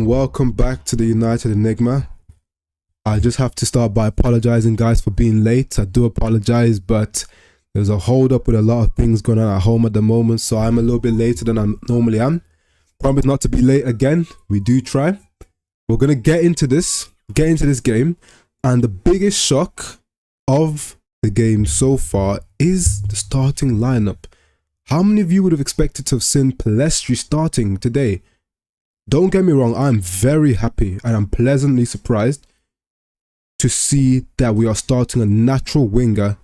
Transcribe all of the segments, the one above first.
Welcome back to the United Enigma. I just have to start by apologizing, guys, for being late. I do apologize, but there's a hold up with a lot of things going on at home at the moment, so I'm a little bit later than I normally am. Promise not to be late again. We do try. We're gonna get into this game, and the biggest shock of the game so far is the starting lineup. How many of you would have expected to have seen Palestri starting today? Don't get me wrong, I'm very happy and I'm pleasantly surprised to see that we are starting a natural winger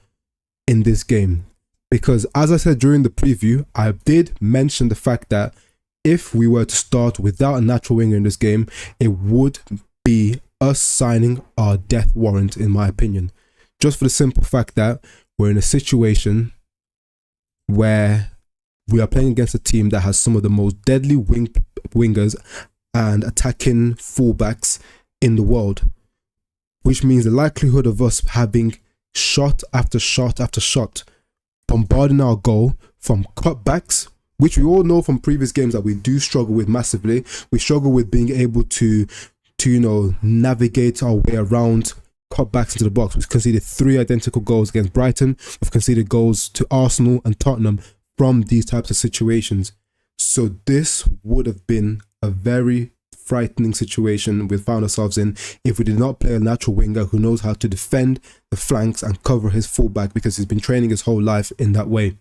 in this game. Because as I said during the preview, I did mention the fact that if we were to start without a natural winger in this game, it would be us signing our death warrant, in my opinion. Just for the simple fact that we're in a situation where we are playing against a team that has some of the most deadly wingers and attacking fullbacks in the world, which means the likelihood of us having shot after shot after shot bombarding our goal from cutbacks, which we all know from previous games that we do struggle with massively. We struggle with being able to navigate our way around cutbacks into the box. We've conceded 3 identical goals against Brighton. We've conceded goals to Arsenal and Tottenham from these types of situations. So this would have been a very frightening situation we found ourselves in if we did not play a natural winger who knows how to defend the flanks and cover his fullback, because he's been training his whole life in that way.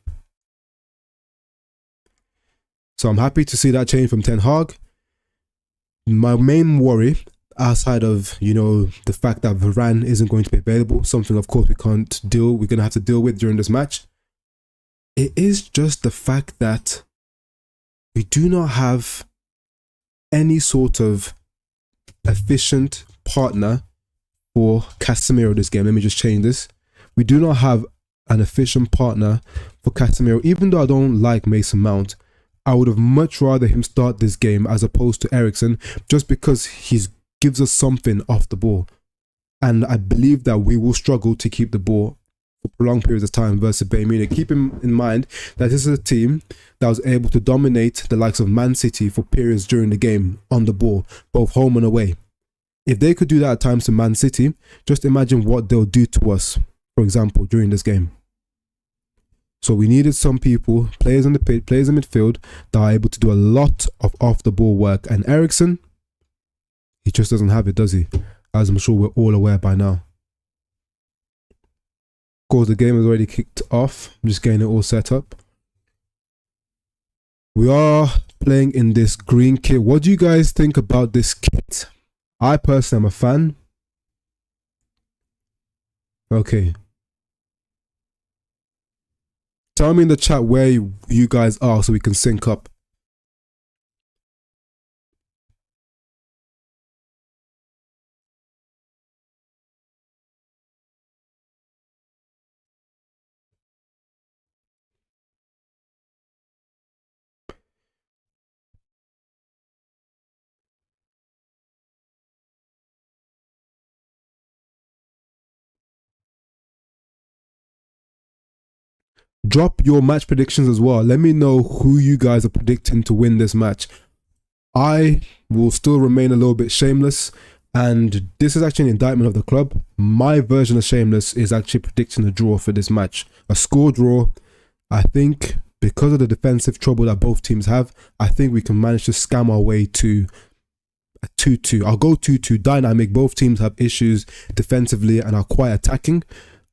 So I'm happy to see that change from Ten Hag. My main worry, outside of the fact that Varane isn't going to be available, something of course we're going to have to deal with during this match, it is just the fact that we do not have any sort of efficient partner for Casemiro this game. Let me just change this. We do not have an efficient partner for Casemiro. Even though I don't like Mason Mount, I would have much rather him start this game as opposed to Eriksen, just because he gives us something off the ball. And I believe that we will struggle to keep the ball for prolonged periods of time versus Bayern Munich. Keep in mind that this is a team that was able to dominate the likes of Man City for periods during the game on the ball, both home and away. If they could do that at times to Man City, just imagine what they'll do to us, for example, during this game. So we needed some people, players in the pit, players in midfield, that are able to do a lot of off-the-ball work. And Eriksen, he just doesn't have it, does he? As I'm sure we're all aware by now. Of course, the game has already kicked off. I'm just getting it all set up. We are playing in this green kit. What do you guys think about this kit? I personally am a fan. Okay. Tell me in the chat where you guys are so we can sync up. Drop your match predictions as well. Let me know who you guys are predicting to win this match. I will still remain a little bit shameless, and this is actually an indictment of the club. My version of shameless is actually predicting a draw for this match. A score draw. I think because of the defensive trouble that both teams have, I think we can manage to scam our way to a 2-2. I'll go 2-2 dynamic. Both teams have issues defensively and are quite attacking.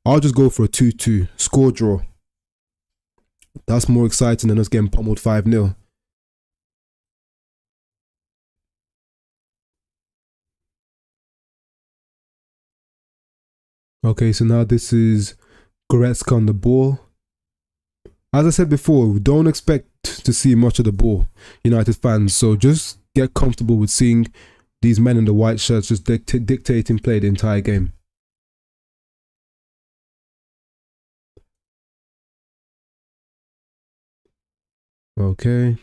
I'll just go for a 2-2 score draw. That's more exciting than us getting pummeled 5-0. Okay, so now this is Goretzka on the ball. As I said before, we don't expect to see much of the ball, United fans. So just get comfortable with seeing these men in the white shirts just dictating play the entire game. Okay.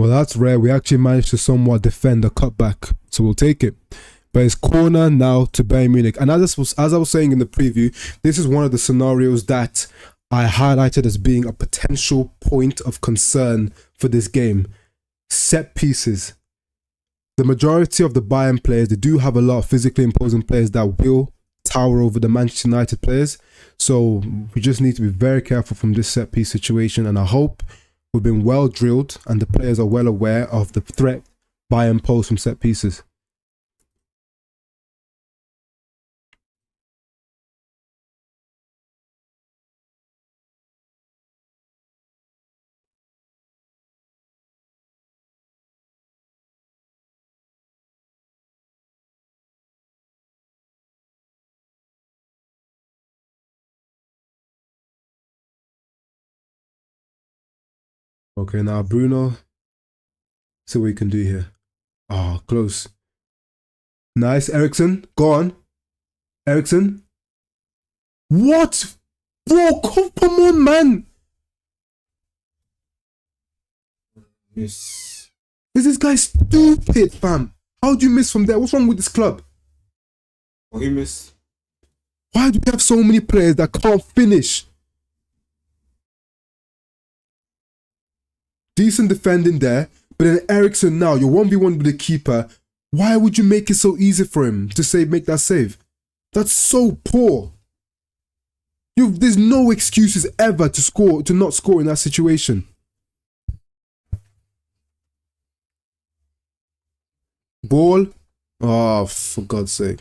Well, that's rare. We actually managed to somewhat defend the cutback, so we'll take it. But it's corner now to Bayern Munich. And as I was saying in the preview, this is one of the scenarios that I highlighted as being a potential point of concern for this game. Set pieces. The majority of the Bayern players, they do have a lot of physically imposing players that will tower over the Manchester United players. So we just need to be very careful from this set piece situation. And I hope we've been well drilled and the players are well aware of the threat Bayern pose from set pieces. Okay, now Bruno. See what we can do here. Oh, close. Nice, Ericsson. Go on. Ericsson. What? Bro, come on, man. Yes. Is this guy stupid, fam? How'd you miss from there? What's wrong with this club? Oh, he missed. Why do you have so many players that can't finish? Decent defending there, but then Ericsson now, you're 1v1 with the keeper. Why would you make it so easy for him to make that save? That's so poor. There's no excuses ever to not score in that situation. Ball. Oh, for God's sake.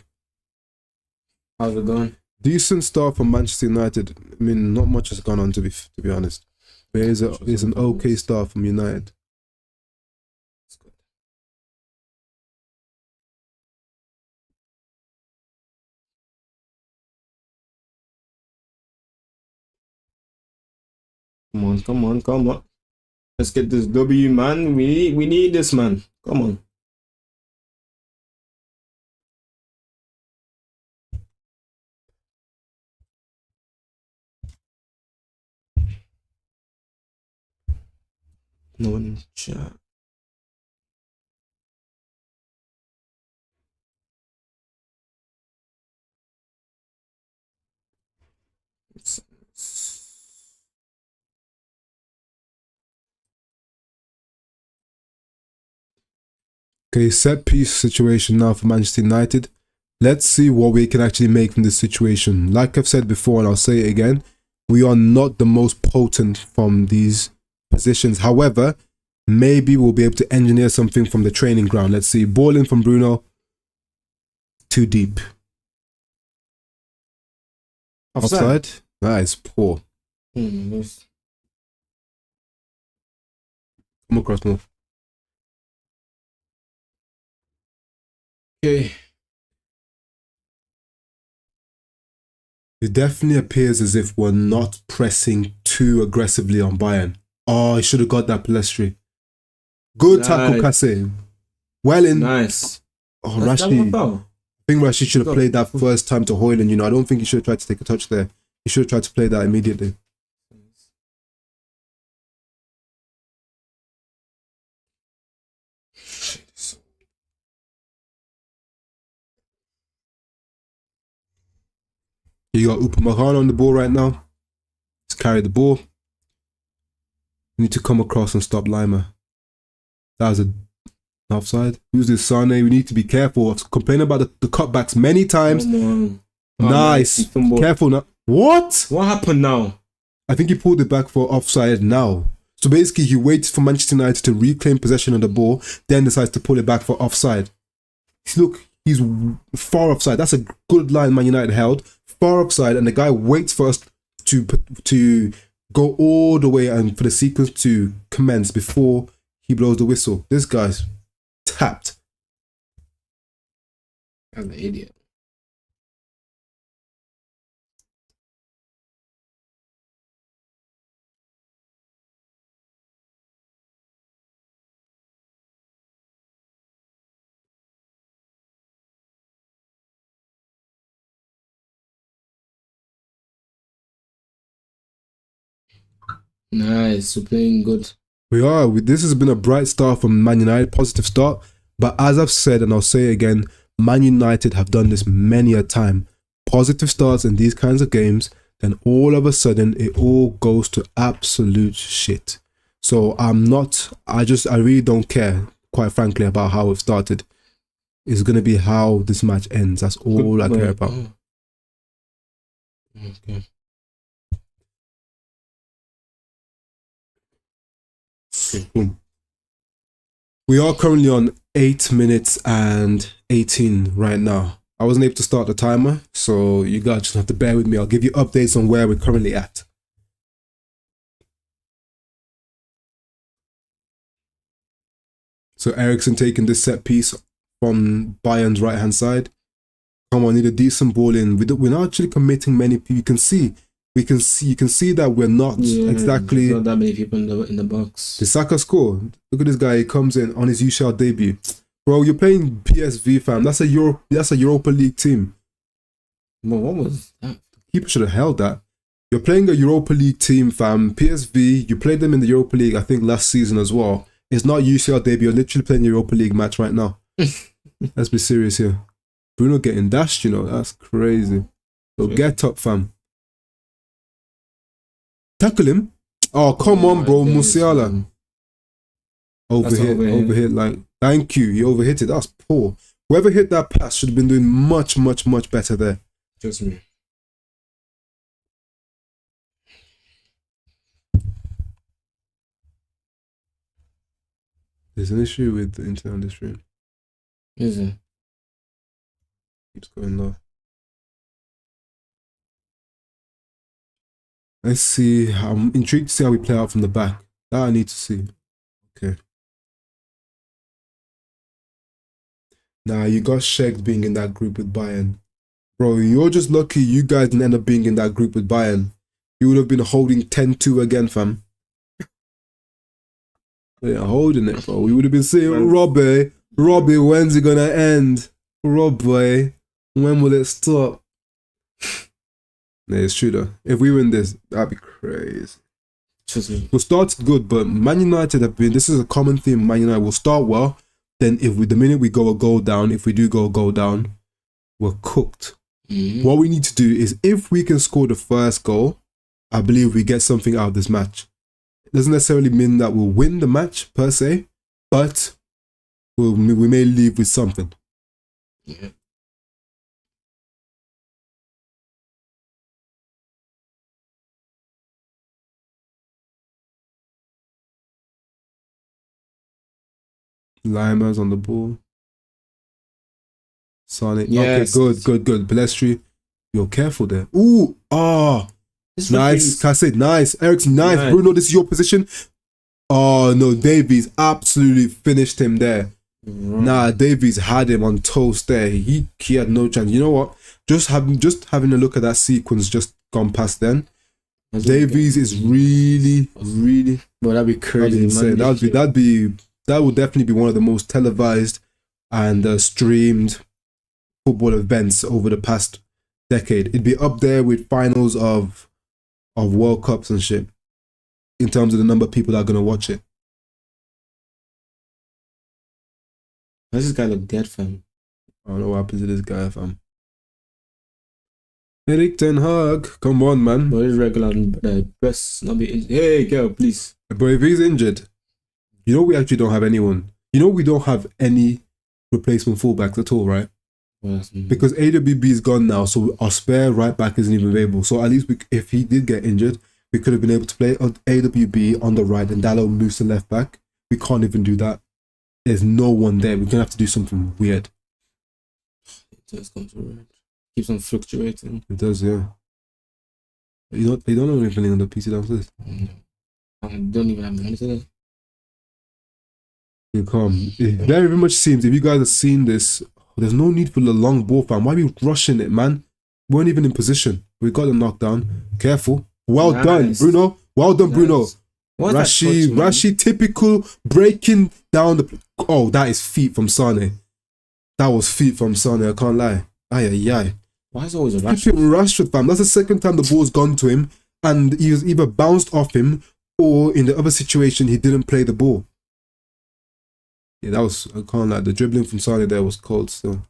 How's it going? Decent start from Manchester United. I mean, not much has gone on to be honest. But it's an okay start from United. It's good. Come on. Let's get this W, man. We need this, man. Come on. No one in the chat. Okay, set piece situation now for Manchester United. Let's see what we can actually make from this situation. Like I've said before, and I'll say it again, we are not the most potent from these positions. However, maybe we'll be able to engineer something from the training ground. Let's see. Ball in from Bruno. Too deep. Offside. Nice. Poor. Yes. Come across more. Okay. It definitely appears as if we're not pressing too aggressively on Bayern. Oh, he should have got that Pelestri. Good tackle, Kasse. Well in. Nice. Oh, Rashid. I think Rashid should have played that first time to Højlund. You know, I don't think he should have tried to take a touch there. He should have tried to play that immediately. You got Upamecano on the ball right now. Let's carry the ball. We need to come across and stop Lima. That was an offside. Who's this, Sane? We need to be careful. I've complained about the cutbacks many times. Nice. Careful now. What? What happened now? I think he pulled it back for offside now. So basically, he waits for Manchester United to reclaim possession of the ball, then decides to pull it back for offside. Look, he's far offside. That's a good line Man United held. Far offside, and the guy waits for us to go all the way and for the sequence to commence before he blows the whistle. This guy's tapped. I'm an idiot. Nice, you're playing good. This has been a bright start from Man United, positive start. But as I've said, and I'll say it again, Man United have done this many a time. Positive starts in these kinds of games, then all of a sudden it all goes to absolute shit. So I really don't care, quite frankly, about how it started. It's going to be how this match ends. That's all I care about. Okay. Boom. We are currently on 8 minutes and 18 right now. I wasn't able to start the timer, so you guys just have to bear with me. I'll give you updates on where we're currently at. So Eriksen taking this set piece from Bayern's right hand side. Come on, need a decent ball in. We're not actually committing many people. You can see that we're not exactly. There's not that many people in the box. The Saka score. Look at this guy. He comes in on his UCL debut. Bro, you're playing PSV, fam. That's a Europa League team. Bro, what was that? Keeper should have held that. You're playing a Europa League team, fam. PSV, you played them in the Europa League, I think, last season as well. It's not UCL debut. You're literally playing a Europa League match right now. Let's be serious here. Bruno getting dashed, that's crazy. So get up, fam. Tackle him. Oh, come on, bro. Musiala. Overhit. Like, thank you. He overhit it. That's poor. Whoever hit that pass should have been doing much, much, much better there. Just me. There's an issue with the internet on this stream. Is it? Keeps going low. Let's see. I'm intrigued to see how we play out from the back. That I need to see. Okay. Nah, you got shagged being in that group with Bayern. Bro, you're just lucky you guys didn't end up being in that group with Bayern. You would have been holding 10-2 again, fam. Yeah, holding it, bro. We would have been saying, Robbie, when's it gonna end? Robbie, when will it stop? Yeah, it's true though. If we win this, that'd be crazy. We'll start good, but Man United this is a common theme. Man United will start well, then the minute we go a goal down, if we do go a goal down, we're cooked. Mm-hmm. What we need to do is, if we can score the first goal, I believe we get something out of this match. It doesn't necessarily mean that we'll win the match per se, but we may leave with something. Yeah. Lima's on the ball. Sonic. Yes. Okay, good. Balestri, you're careful there. Ooh, nice. Can I say nice? Eriksen, nice. Bruno, this is your position. Oh no, Davies absolutely finished him there. Nah, Davies had him on toast there. He had no chance. You know what? Just having a look at that sequence just gone past then. Davies is really. Well, that'd be crazy. That would definitely be one of the most televised and streamed football events over the past decade. It'd be up there with finals of World Cups and shit in terms of the number of people that are gonna watch it. Why does this guy look dead, fam? I don't know what happens to this guy, fam. Erik ten Hag, come on, man. What is regular press? Not be injured. Hey, girl, please. But if he's injured, we actually don't have anyone. We don't have any replacement fullbacks at all, right? Because AWB is gone now, so our spare right back isn't even available. So at least if he did get injured, we could have been able to play AWB on the right and Dallo moves to left back. We can't even do that. There's no one there. We're gonna have to do something weird. It just comes around. Keeps on fluctuating. It does, yeah. They don't know anything on the PC downstairs. I don't even have the internet. You come. It very much seems, if you guys have seen this, there's no need for the long ball, fam. Why are we rushing it, man? We weren't even in position. We got the knockdown. Careful. Well done, Bruno. Well done, Bruno. Rashi, typical breaking down the. Oh, that is feet from Sane. That was feet from Sane. I can't lie. Aye. Why is it always a Rashford? Rashford, fam. That's the second time the ball's gone to him, and he was either bounced off him or in the other situation, he didn't play the ball. Yeah, that was, I can't lie, the dribbling from Sane there was cold still.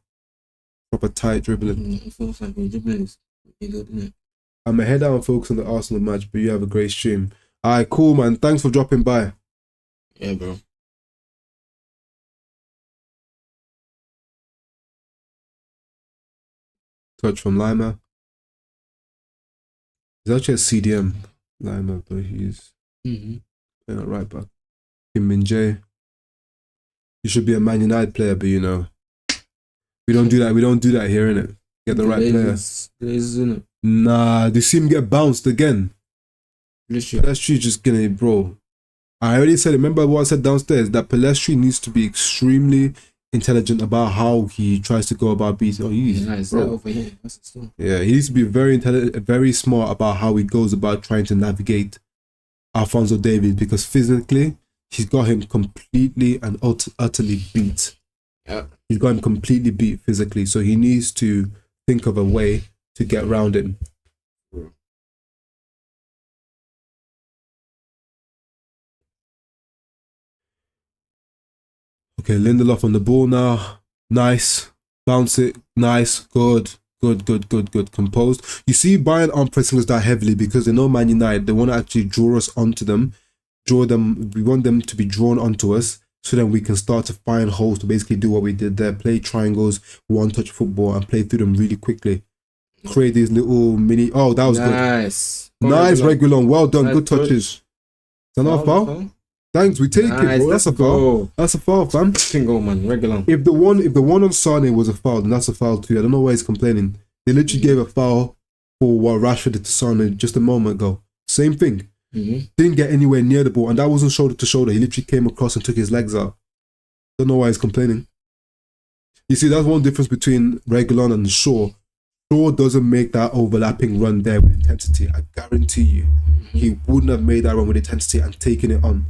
Proper tight dribbling. It feels like your dribbling is pretty good, isn't it? I'm going to head out and focus on the Arsenal match, but you have a great stream. Alright, cool, man. Thanks for dropping by. Yeah, bro. Touch from Lima. He's actually a CDM, Lima, but he's playing at right back. Kim Min Jae. You should be a Man United player, but you know, we don't do that. We don't do that here, innit? Get the right player. Isn't it? Nah, they see him get bounced again. Literally. Pelestri just gonna, bro. I already said it. Remember what I said downstairs? That Pelestri needs to be extremely intelligent about how he tries to go about beating. Oh, Over here. That's the stuff. Yeah, he needs to be very intelligent, very smart about how he goes about trying to navigate Alphonso Davies, because physically he's got him completely and utterly beat. Yeah. He's got him completely beat physically, so he needs to think of a way to get around him. Okay, Lindelof on the ball now. Nice. Bounce it. Nice. Good. Good. Composed. You see, Bayern aren't pressing us that heavily because they know Man United. They want to actually draw us onto them. We want them to be drawn onto us so then we can start to find holes to basically do what we did there. Play triangles, one-touch football, and play through them really quickly. Create these little mini... Oh, that was nice. Good. Nice, Regulon. Well done. Nice good touches. Is that not a foul? Thanks, we take it, bro. That's a foul. That's a foul, fam. Can go, man. Regular. If the one on Sane was a foul, then that's a foul too. I don't know why he's complaining. They literally gave a foul for what Rashford did to Sane just a moment ago. Same thing. Didn't get anywhere near the ball, and that wasn't shoulder to shoulder. He literally came across and took his legs out. Don't know why he's complaining. You see, that's one difference between Regulon and Shaw. Shaw doesn't make that overlapping run there with intensity. I guarantee you, he wouldn't have made that run with intensity and taken it on.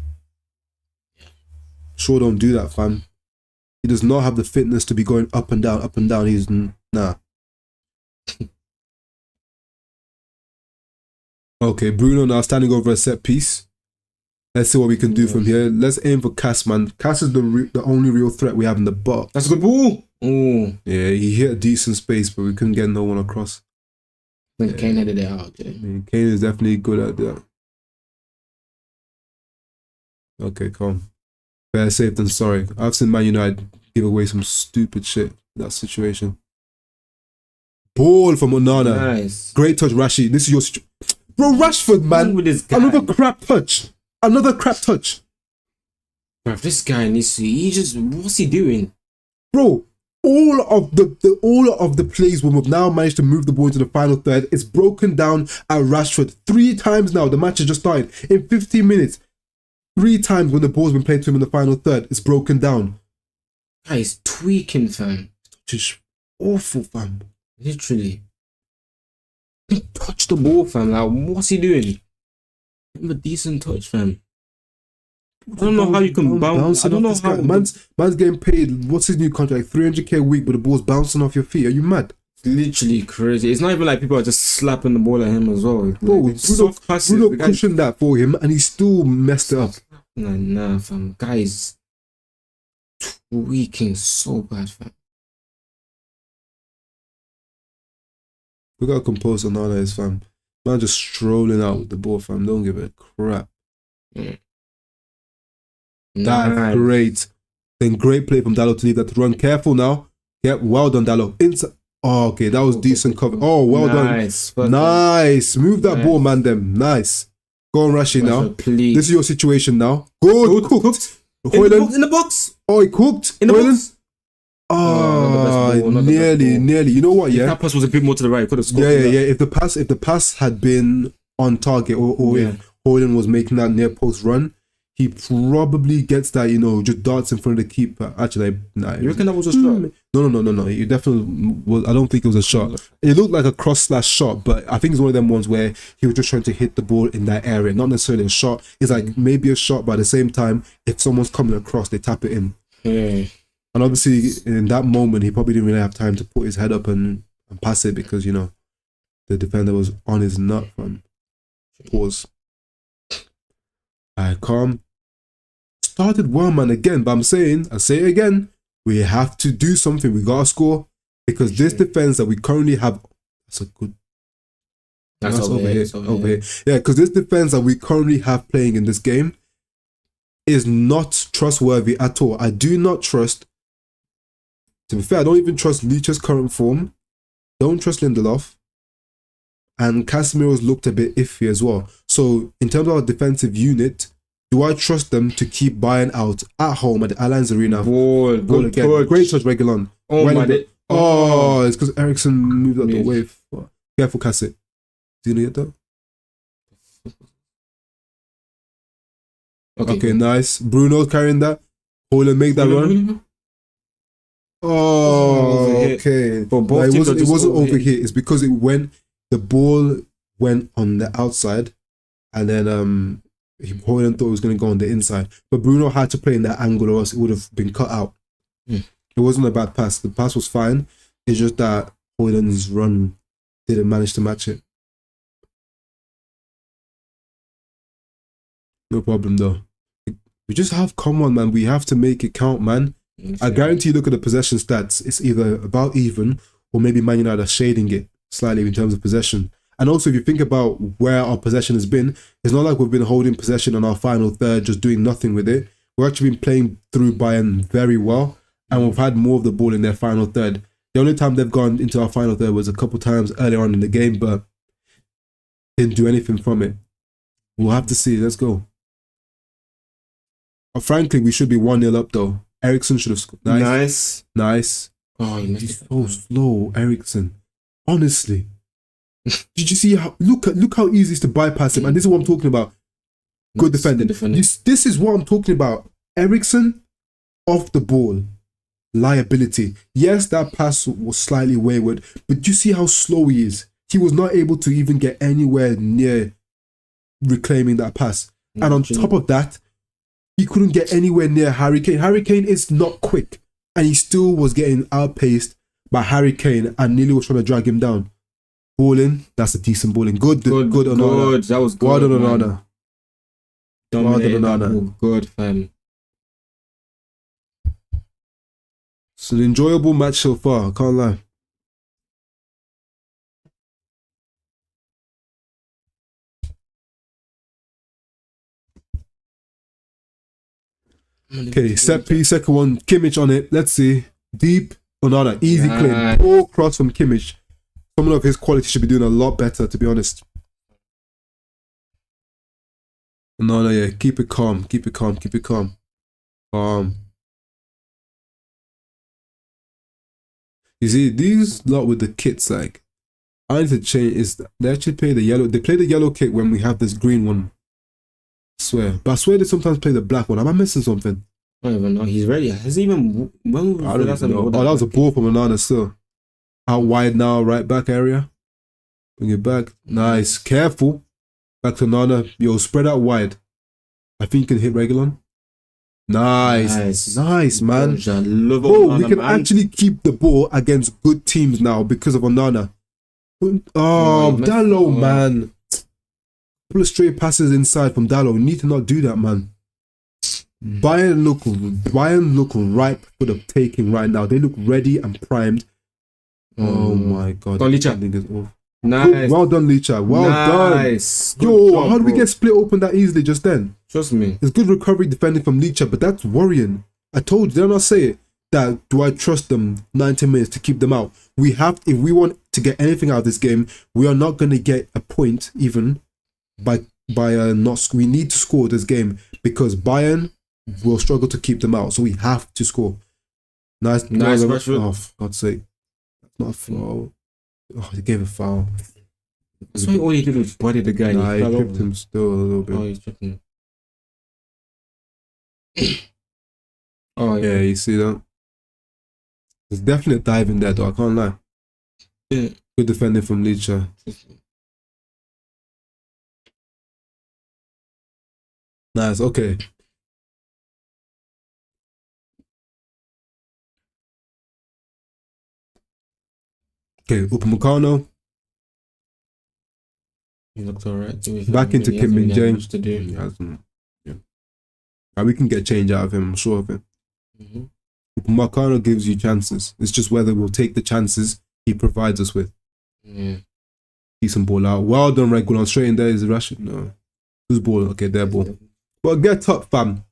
Shaw don't do that, fam. He does not have the fitness to be going up and down, up and down. He's nah. Okay, Bruno now standing over a set piece. Let's see what we can do from here. Let's aim for Cass, man. Cass is the only real threat we have in the box. That's a good ball. Oh. Yeah, he hit a decent space, but we couldn't get no one across. I think Kane headed it out. I mean, Kane is definitely good at that. Okay, calm. Better safe than sorry. I've seen Man United give away some stupid shit in that situation. Ball from Onana. Nice. Great touch, Rashi. This is your... Bro, Rashford, man. With this guy. Another crap touch. Another crap touch. Bro, this guy needs to... What's he doing? Bro, all of the plays when we've now managed to move the ball into the final third, it's broken down at Rashford 3 times now. The match has just started. In 15 minutes. 3 times when the ball's been played to him in the final third, it's broken down. Guys, tweaking, fam. Just awful, fam. Literally. He touched the ball, fam. Like, what's he doing? Give him a decent touch, fam. I don't know how you can bounce. I don't know how. Man's getting paid. What's his new contract? 300k a week, but the ball's bouncing off your feet. Are you mad? It's literally crazy. It's not even like people are just slapping the ball at him as well. Bro, like, soft passes. Bruno cushioned that for him, and he still messed it up. Nah, fam. Guys, tweaking so bad, fam. Look how composed Onana is, fam. Man just strolling out with the ball, fam. Don't give a crap. That's great. Then great play from Dalot to leave that to run. Careful now. Yep, well done, Dalot. Inside. Oh, okay, that was decent cover. Oh, well done. Nice. Move that ball, man, them. Nice. Go on, Rashi now. Please. This is your situation now. Good. Cooked. In the box. Oh, he cooked. In the box. Oh, nearly. You know what? Yeah, if that pass was a bit more to the right, could have scored. Yeah. If the pass had been on target, or if Hoyland was making that near post run, he probably gets that. Just darts in front of the keeper. Actually, nah. You reckon that was a shot? No. It definitely was. I don't think it was a shot. It looked like a cross/shot, but I think it's one of them ones where he was just trying to hit the ball in that area, not necessarily a shot. It's like maybe a shot, but at the same time, if someone's coming across, they tap it in. Yeah. And obviously, in that moment, he probably didn't really have time to put his head up and pass it because, the defender was on his nut, fam. Pause. Calm. Started well, man, again, but I say it again, we have to do something. We gotta score because this defense that we currently have, that's a good. That's over here. Over here. Yeah, because this defense that we currently have playing in this game is not trustworthy at all. I do not trust. To be fair, I don't even trust Leach's current form. Don't trust Lindelof. And Casemiro's looked a bit iffy as well. So, in terms of our defensive unit, do I trust them to keep Bayern out at home at the Allianz Arena? Ball again. Touch. Great touch, Reguilon. Oh, my God. It's because Eriksen moved out the way. Careful, Cassette. Do you get that? Okay, nice. Bruno's carrying that. Haaland make that run. Oh, okay. But it wasn't over here. It's because the ball went on the outside, and then Haaland thought it was going to go on the inside. But Bruno had to play in that angle, or else it would have been cut out. It wasn't a bad pass. The pass was fine. It's just that Haaland's run didn't manage to match it. No problem though. We just have, come on, man. We have to make it count, man. I guarantee you, look at the possession stats. It's either about even or maybe Man United are shading it slightly in terms of possession. And also, if you think about where our possession has been, it's not like we've been holding possession on our final third, just doing nothing with it. We've actually been playing through Bayern very well, and we've had more of the ball in their final third. The only time they've gone into our final third was a couple times earlier on in the game, but didn't do anything from it. We'll have to see. Let's go. Frankly, we should be 1-0 up though. Eriksen should have scored. Nice. Oh, he's so slow, Eriksen. Honestly. Did you see how look how easy it is to bypass him? And this is what I'm talking about. Good defending. This is what I'm talking about. Eriksen off the ball. Liability. Yes, that pass was slightly wayward, but do you see how slow he is? He was not able to even get anywhere near reclaiming that pass. And on top of that, he couldn't get anywhere near Harry Kane. Harry Kane is not quick, and he still was getting outpaced by Harry Kane and nearly was trying to drag him down. Balling, that's a decent balling. Good. That was good. Well done, Onana. Dominated that ball. Good, fam. It's an enjoyable match so far, I can't lie. Okay, set piece, second one, Kimmich on it. Let's see. Deep, Onana, easy claim. Poor cross from Kimmich. Someone of his quality should be doing a lot better, to be honest. Onana, yeah, keep it calm. You see, these lot with the kits, like, I need to change, is they actually play the yellow, they play the yellow kit when we have this green one. I swear. But I swear they sometimes play the black one. Am I missing something? I don't even know. He's ready. Has he even... When was I don't even know. Oh, that was a ball from Onana still. Out wide now, right back area. Bring it back. Nice. Careful. Back to Onana. Yo, spread out wide. I think you can hit Reguilon. Nice, man. Bro, we can actually keep the ball against good teams now because of Onana. Oh, Dalot, man. Couple of straight passes inside from Dalot. We need to not do that, man. Bayern look ripe for the taking right now. They look ready and primed. Oh my God. Nice. Well done, Licha. Well done. Yo, how did we get split open that easily just then? Trust me. It's good recovery defending from Licha, but that's worrying. I told you, did I not say it? That do I trust them 90 minutes to keep them out? We have, if we want to get anything out of this game, we are not going to get a point even by not. We need to score this game because Bayern will struggle to keep them out. So we have to score. Nice. Oh, for God's sake. That's not a foul. Oh, he gave a foul. That's why all he did was body the guy. Nah, he tripped him still a little bit. Oh, he's tripping. Oh, yeah, you see that? There's definitely a dive in there, though. I can't lie. Yeah. Good defending from Licha. Nice, okay. Okay, Upamecano. He looked alright. Back into Kim Min Jae. To do. He hasn't. Yeah. And we can get change out of him, I'm sure of it. Marcano gives you chances. It's just whether we'll take the chances he provides us with. Yeah. Decent ball out. Well done, Regulon. Straight in there is Rashid. No. Whose ball? Okay, their ball. But get up, fam.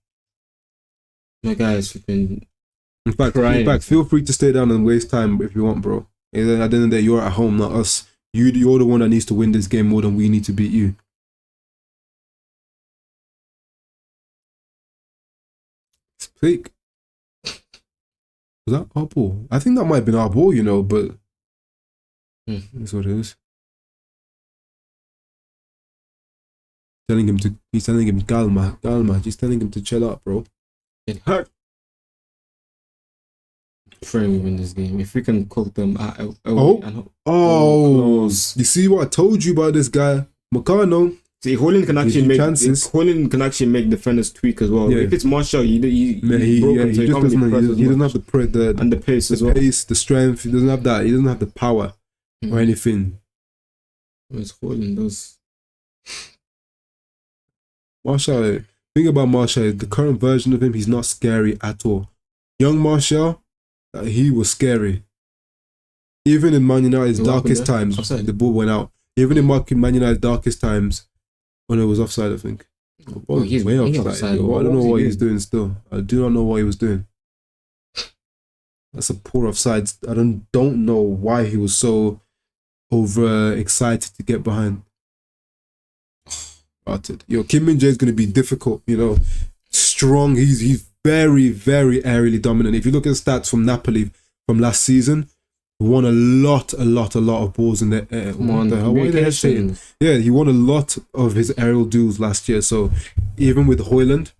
My guy is flipping. In fact, feel free to stay down and waste time if you want, bro. At the end of the day, you're at home, not us. You're the one that needs to win this game more than we need to beat you. Speak. Was that our ball? I think that might have been our ball, you know, but that's what it is. He's telling him, calma. He's telling him to chill out, bro. Get hurt. Pray we win this game. If we can cook them out. You see what I told you about this guy, Marcano. See, Hoyland can actually make defenders tweak as well. Yeah. If it's Martial, he doesn't have the pace as well. The pace, the strength. He doesn't have that. He doesn't have the power or anything. Whereas Hoyland does. Martial. Thing about Martial, the current version of him, he's not scary at all. Young Martial, he was scary. Even in Man United's darkest times, the ball went out. Even in Man United's darkest times, when it was offside, I think. He's way offside. I don't know what he's doing still. I do not know what he was doing. That's a poor offside. I don't know why he was so over excited to get behind. Yo, Kim Min-jae is going to be difficult, you know. Strong. He's very, very aerially dominant. If you look at the stats from Napoli from last season, he won a lot of balls in the air. What the hell? What are they saying? Yeah, he won a lot of his aerial duels last year. So even with Hoyland,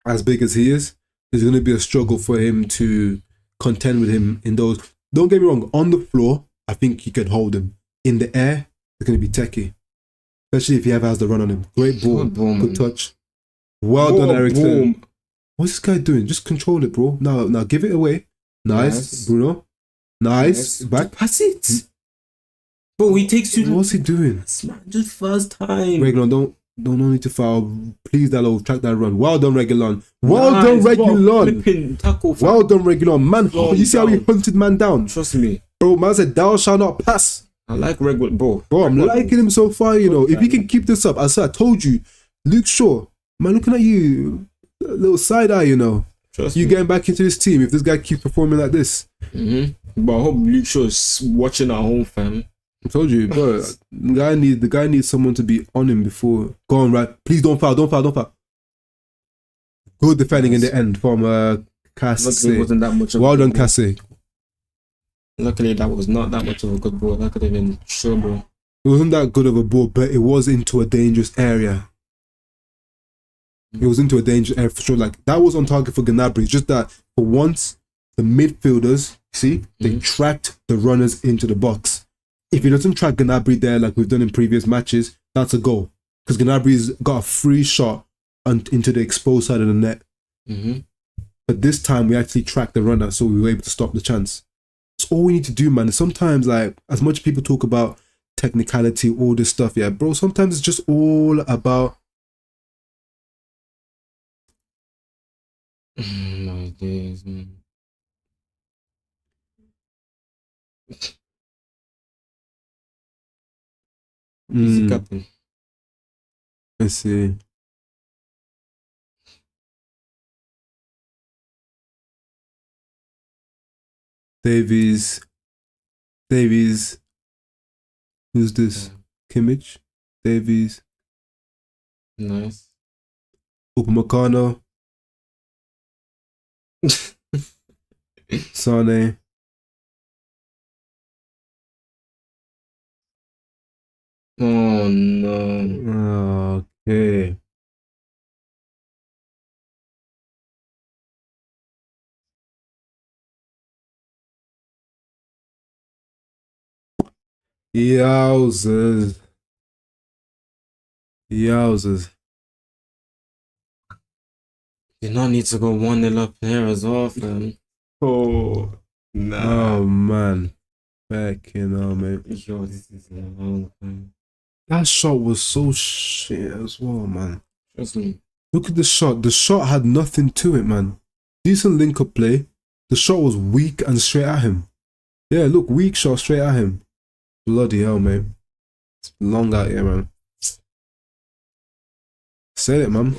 as big as he is, there's going to be a struggle for him to contend with him in those. Don't get me wrong. On the floor, I think he can hold him. In the air, it's going to be techie. Especially if he ever has the run on him. Great ball. Good touch. Well done, Ericsson. What's this guy doing? Just control it, bro. Now give it away. Nice. Bruno. Nice. Back. Pass it. Bro, he takes you. What's he doing? Just first time. Regulon, don't need to foul. Please, Dallo, track that run. Well done, Regulon. Well done, Regulon. Well done, Regulon. Man, you see how he hunted man down? Trust me. Bro, man said, thou shalt not pass. I like Regulon, bro. I'm liking him so far, you know. If he can keep this up, I told you, Luke Shaw, man, looking at you, a little side eye, you know. Trust you me. Getting back into this team if this guy keeps performing like this. But I hope Luke Shaw is watching at home, fam. I told you, bro. The guy needs someone to be on him before. Go on, right? Please don't foul. Good defending in the end from Casse. Wasn't that much of well done, Casse. Luckily, that was not that much of a good ball. That could have been trouble. It wasn't that good of a ball, but it was into a dangerous area. It was into a dangerous area for sure. Like, that was on target for Gnabry. It's just that for once, the midfielders, they tracked the runners into the box. If he doesn't track Gnabry there like we've done in previous matches, that's a goal. Because Gnabry's got a free shot into the exposed side of the net. But this time, we actually tracked the runner, so we were able to stop the chance. It's all we need to do, man. Sometimes, like, as much people talk about technicality, all this stuff, yeah, bro, sometimes it's just all about... My days, man. Easy captain. Let's see. Davies. Who's this? Kimmich. Davies. Nice. Upamecano. Sane. Oh no. Okay. Yowzers. You not need to go 1-0 up here as well, fam. Oh, nah. Oh, man. Fucking hell, mate. Yo, this is a long time. That shot was so shit as well, man. Trust me. Look at the shot. The shot had nothing to it, man. Decent link-up play. The shot was weak and straight at him. Yeah, look, weak shot straight at him. Bloody hell, mate. It's long out here, man. Said it, man.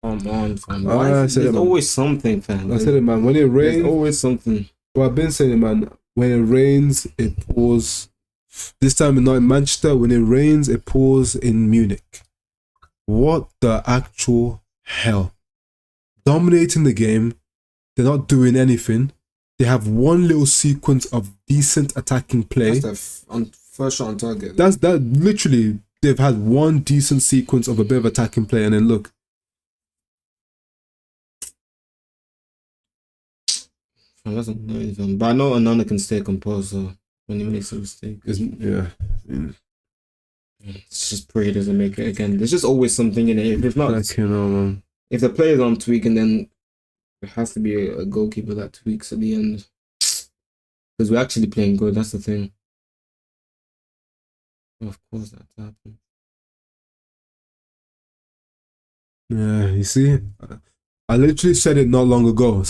Come on, fam. There's always something, fam. I said it, man. When it rains, there's always something. Well, I've been saying it, man. When it rains, it pours. This time, not in Manchester. When it rains, it pours in Munich. What the actual hell? Dominating the game. They're not doing anything. They have one little sequence of decent attacking play. That's the first shot on target. That's that. Literally, they've had one decent sequence of a bit of attacking play, and then look. That's amazing. But I know Ananda can stay composed, so when he makes a mistake, Yeah. it's just pray he doesn't make it again. There's just always something in it. If not, Man. if the players aren't tweaking, then it has to be a goalkeeper that tweaks at the end. Because we're actually playing good. That's the thing. Of course, that's happened. Yeah, you see, I literally said it not long ago.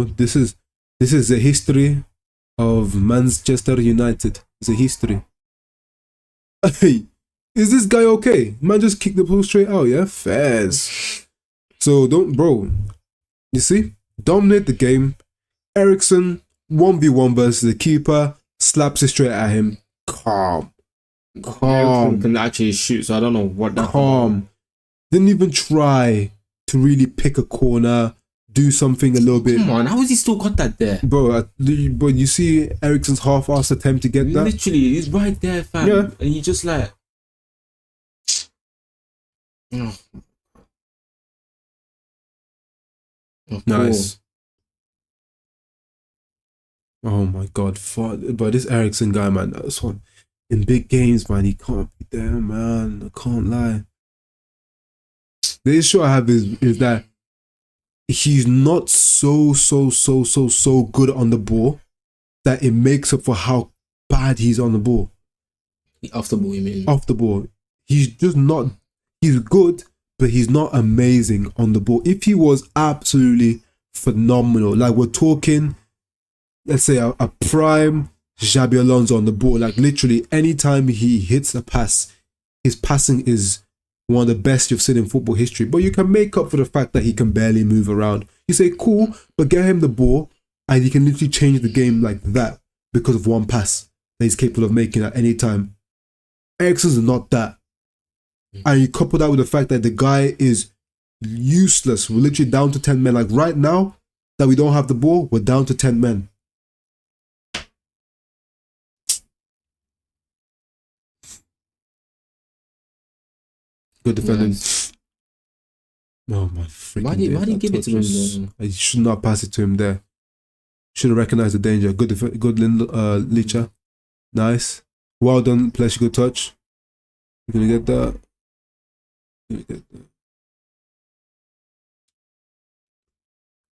This is the history of Manchester United. It's a history. Hey, is this guy okay? Man, just kick the ball straight out. Yeah, fairs. So bro. You see, dominate the game. Ericsson 1v1 versus the keeper, slaps it straight at him. Calm. Ericsson can actually shoot, so I don't know what that. Calm. Didn't even try to really pick a corner, do something a little bit. Come on, how has he still got that there? Bro, but you see Ericsson's half-assed attempt to get that? Literally, he's right there, fam. Yeah. And he just like... Oh. Nice. Oh my god, but this Ericsson guy, man, that's one. In big games, man, he can't be there, man. I can't lie. The issue I have is that he's not so good on the ball that it makes up for how bad he's on the ball. Off the ball, you mean? Off the ball. He's just not, he's good, but he's not amazing on the ball. If he was absolutely phenomenal, like we're talking, let's say a prime Xabi Alonso on the ball, like literally anytime he hits a pass, his passing is one of the best you've seen in football history. But you can make up for the fact that he can barely move around. You say, cool, but get him the ball and he can literally change the game like that because of one pass that he's capable of making at any time. Ericsson's not that. And you couple that with the fact that the guy is useless. We're literally down to 10 men. Like right now that we don't have the ball, we're down to 10 men. Good defending. Nice. Oh my freaking! Why did he give it to him? I should not pass it to him there. Should have recognized the danger. Good Licha. Nice. Well done, Pleasure. Good touch. You're gonna get that.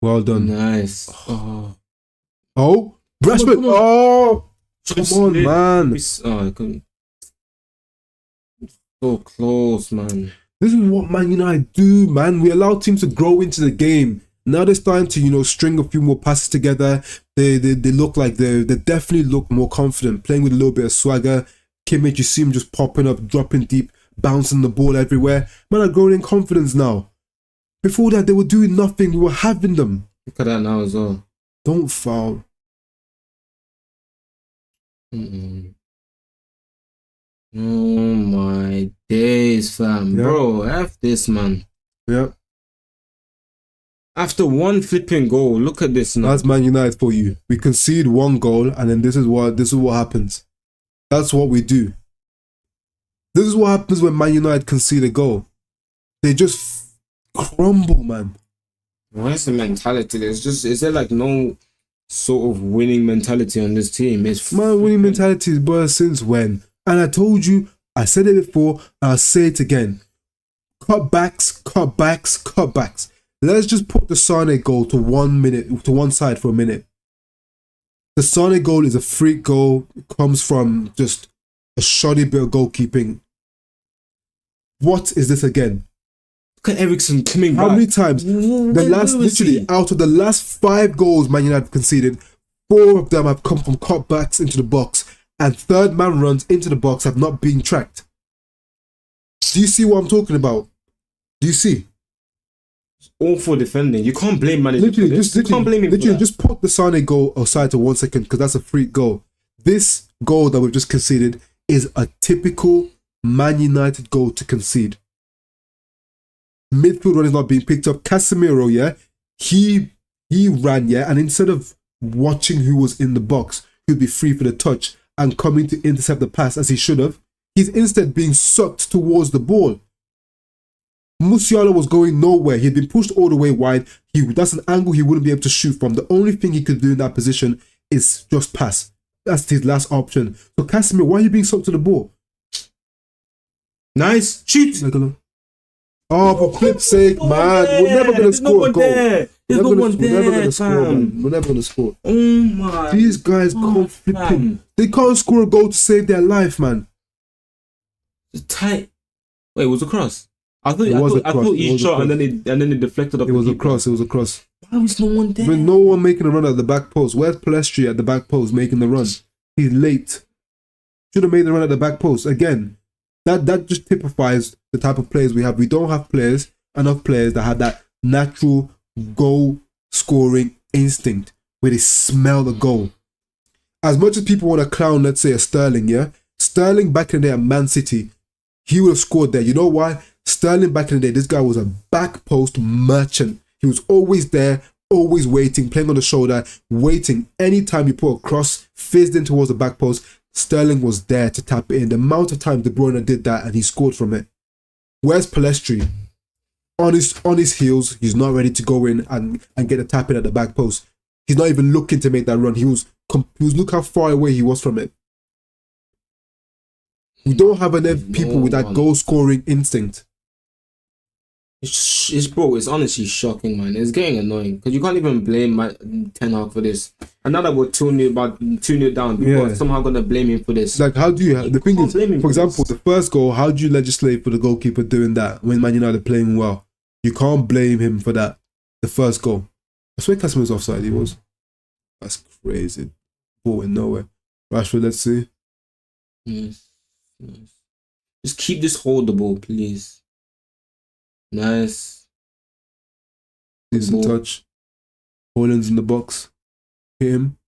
Well done. Nice. Oh, Rashford. Oh, come on, man. Oh, I couldn't. So close, man. This is what Man United do, man. We allow teams to grow into the game. Now they're starting to, string a few more passes together. They look like they definitely look more confident, playing with a little bit of swagger. Kimmich, you see him just popping up, dropping deep, bouncing the ball everywhere. Man are growing in confidence now. Before that, they were doing nothing. We were having them. Look at that now as well. Don't foul. Oh my days, fam. Yeah. Bro, F this, man. Yeah. After one flipping goal, look at this now. That's Man United for you. We concede one goal and then this is what happens. That's what we do. This is what happens when Man United concede a goal. They just crumble, man. What's the mentality? Is there like no sort of winning mentality on this team? It's winning mentality, but since when? And I told you, I said it before, I'll say it again. Cutbacks. Let's just put the Sane goal to 1 minute, to one side for a minute. The Sane goal is a freak goal. It comes from just a shoddy bit of goalkeeping. What is this again? Look at Eriksen coming How back. many times? Literally, he? out of the last 5 goals Man United conceded, 4 of them have come from cutbacks into the box, and third man runs into the box have not been tracked. Do you see what I'm talking about? Do you see? Awful defending. You can't blame manager Literally, for this. just You can't blame him for that. just put the Sane goal aside to 1 second because that's a free goal. This goal that we've just conceded is a typical Man United goal to concede. Midfield run is not being picked up. Casemiro, yeah, he ran, yeah, and instead of watching who was in the box, who'd be free for the touch and coming to intercept the pass as he should have, he's instead being sucked towards the ball. Musiala was going nowhere. He'd been pushed all the way wide. That's an angle he wouldn't be able to shoot from. The only thing he could do in that position is just pass. That's his last option. So Casemiro, why are you being sucked to the ball? Nice. Shoot. Oh, for flip's sake, man. We're never going to score a goal. There's no one there. We're never going to score, man. We're never going to score. Oh my. These guys can't flipping. They can't score a goal to save their life, man. It's tight. Wait, it was a cross. I thought he shot and then it deflected off. It was a cross. It was a cross. Why was no one there? But no one making a run at the back post. Where's Palestri at the back post making the run? He's late. Should have made the run at the back post. Again, that just typifies the type of players we have. We don't have enough players that have that natural goal scoring instinct where they smell the goal. As much as people want to clown, let's say, a Sterling, yeah? Sterling back in the day at Man City, he would have scored there. You know why? Sterling back in the day, this guy was a back post merchant. He was always there, always waiting, playing on the shoulder, waiting. Anytime you put a cross, fizzed in towards the back post, Sterling was there to tap it in. The amount of times De Bruyne did that and he scored from it. Where's Palestri? On his heels, he's not ready to go in and get a tap in at the back post. He's not even looking to make that run. Look how far away he was from it. We don't have enough people with that goal scoring instinct. It's honestly shocking, man. It's getting annoying because you can't even blame Ten Hag for this. And now that we're 2-0 down, people are somehow gonna blame him for this. Like, how do you? The thing is, for example, the first goal. How do you legislate for the goalkeeper doing that when Man United are playing well? You can't blame him for that. The first goal. I swear Casimiro's offside. He was. That's crazy. Ball went nowhere. Rashford, let's see. Yes. Just keep this holdable, please. Nice. Decent touch. Holland's in the box. Hit him.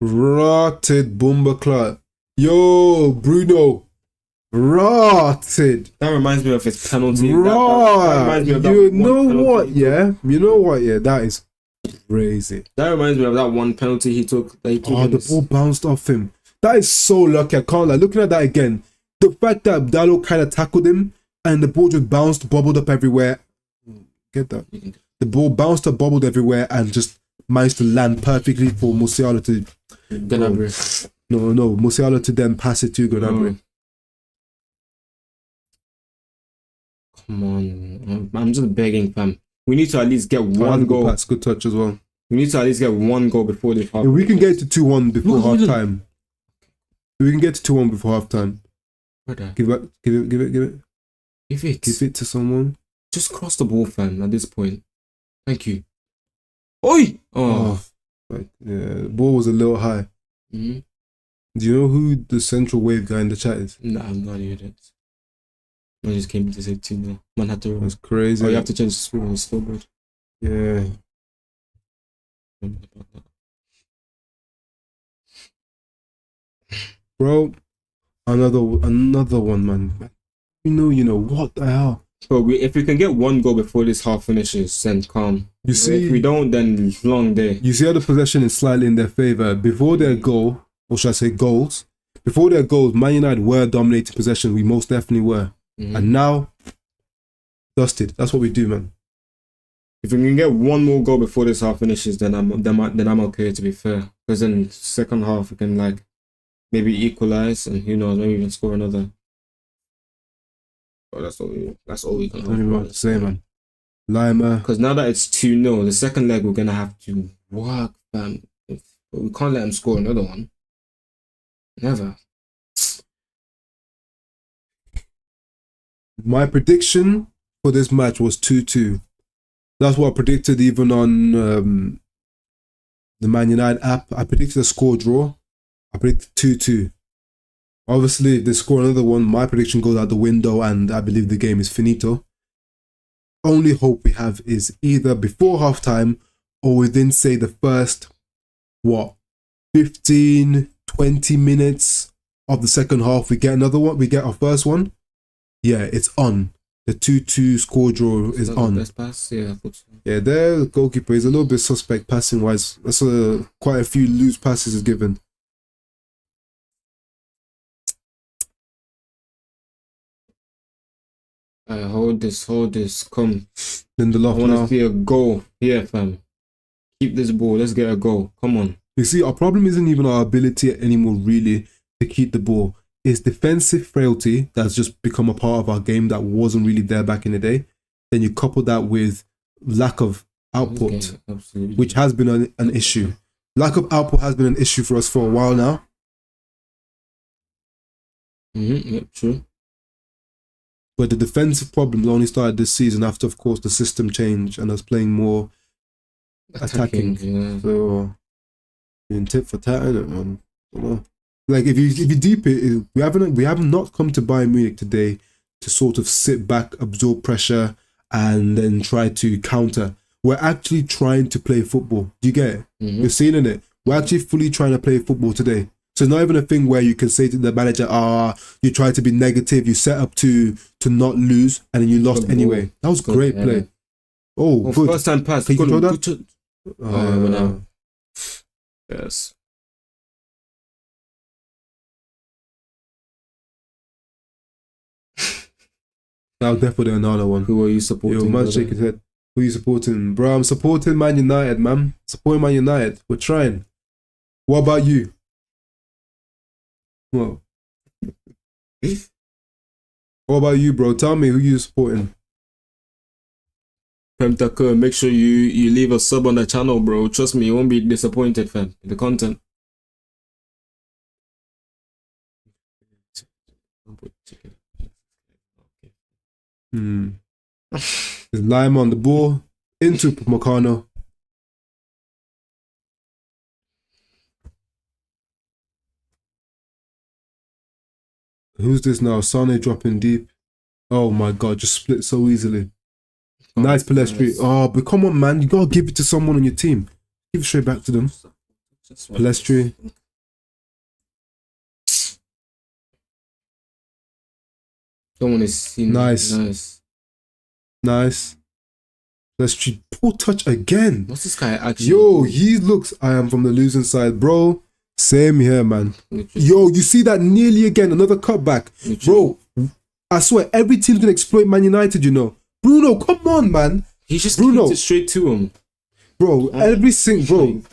Rotted Bumba Clark. Yo, Bruno. Rotted. That reminds me of his penalty. That reminds me of that You know what, yeah? That is crazy. That reminds me of that one penalty he took. The ball bounced off him. That is so lucky. I can't lie. Looking at that again, the fact that Dalot kind of tackled him and the ball just bounced, bobbled up everywhere. Get that? The ball bounced up, bobbled everywhere, and just managed to land perfectly for Musiala to. Gnabry. No. Musiala to then pass it to Gnabry. Come on. I'm just begging, fam. We need to at least get one goal. That's good touch as well. We need to at least get one goal before the half. If we can get to 2-1 before half time. We can get to 2-1 before half time. Give it. Give it to someone. Just cross the ball, fam, at this point. Thank you. Oi! Right. Yeah, the ball was a little high. Mm-hmm. Do you know who the central wave guy in the chat is? Nah, I'm not even it. I just came to say 2-0. Man had to. That's crazy. Oh, you have to change the screen. It's still good. Yeah. Bro, another one, man. You know what the hell? But if we can get one goal before this half finishes, then calm. You see, if we don't, then long day. You see how the possession is slightly in their favour. Before their goal, or should I say goals? Before their goals, Man United were dominating possession. We most definitely were. Mm-hmm. And now, dusted. That's what we do, man. If we can get one more goal before this half finishes, then I'm okay, to be fair. Because then second half we can maybe equalize, and who knows, maybe we can score another. Oh, that's all we can hope for. What to say, man. Lima. Because now that it's 2-0, the second leg we're gonna have to work, fam. But we can't let them score another one. Never. My prediction for this match was 2-2. That's what I predicted even on the Man United app. I predicted a score draw. I predicted 2-2. Obviously, if they score another one, my prediction goes out the window and I believe the game is finito. Only hope we have is either before halftime or within, say, the first, 15, 20 minutes of the second half, we get another one. We get our first one. Yeah, it's on. The 2-2 score draw is on. Best pass? Yeah, I thought so. Yeah, their goalkeeper is a little bit suspect passing wise. That's quite a few loose passes is given. Hold this. Come. Lindelof I want now. to see a goal here, fam. Keep this ball. Let's get a goal. Come on. You see, our problem isn't even our ability anymore, really, to keep the ball. It's defensive frailty that's just become a part of our game that wasn't really there back in the day. Then you couple that with lack of output, Absolutely. which has been an issue. Lack of output has been an issue for us for a while now. Yep, true. But the defensive problems only started this season after, of course, the system change and us playing more attacking. Yeah. So, in tit for tat, I don't know. Like if you deep it, we have not come to Bayern Munich today to sort of sit back, absorb pressure, and then try to counter. We're actually trying to play football. Do you get it? You're seeing it. We're actually fully trying to play football today. So it's not even a thing where you can say to the manager, you try to be negative, you set up to not lose, and then you lost anyway. That was great play. Oh, good. First time pass. Can you control that? Now. Yes. That was definitely another one. Who are you supporting? Yo, man, shake his head. Who are you supporting? Bro, I'm supporting Man United, man. Supporting Man United. We're trying. What about you? What? What about you, bro? Tell me who you supporting. Pemtaka, make sure you leave a sub on the channel, bro. Trust me, you won't be disappointed, fam. The content. There's Lima on the ball. Into Upamecano. Who's this now? Sane dropping deep. Oh my god, just split so easily. Nice Palestri. Nice. Oh, but come on, man. You gotta give it to someone on your team. Give it straight back to them. Palestri. Someone is seen. Nice. Palestri. Poor touch again. What's this guy actually? Yo, he looks. I am from the losing side, bro. Same here, man. Literally. Yo, you see that nearly again. Another cutback. Bro, I swear, every team's gonna exploit Man United, you know. Bruno, come on, man. He just Bruno. kicked it straight to him. Bro,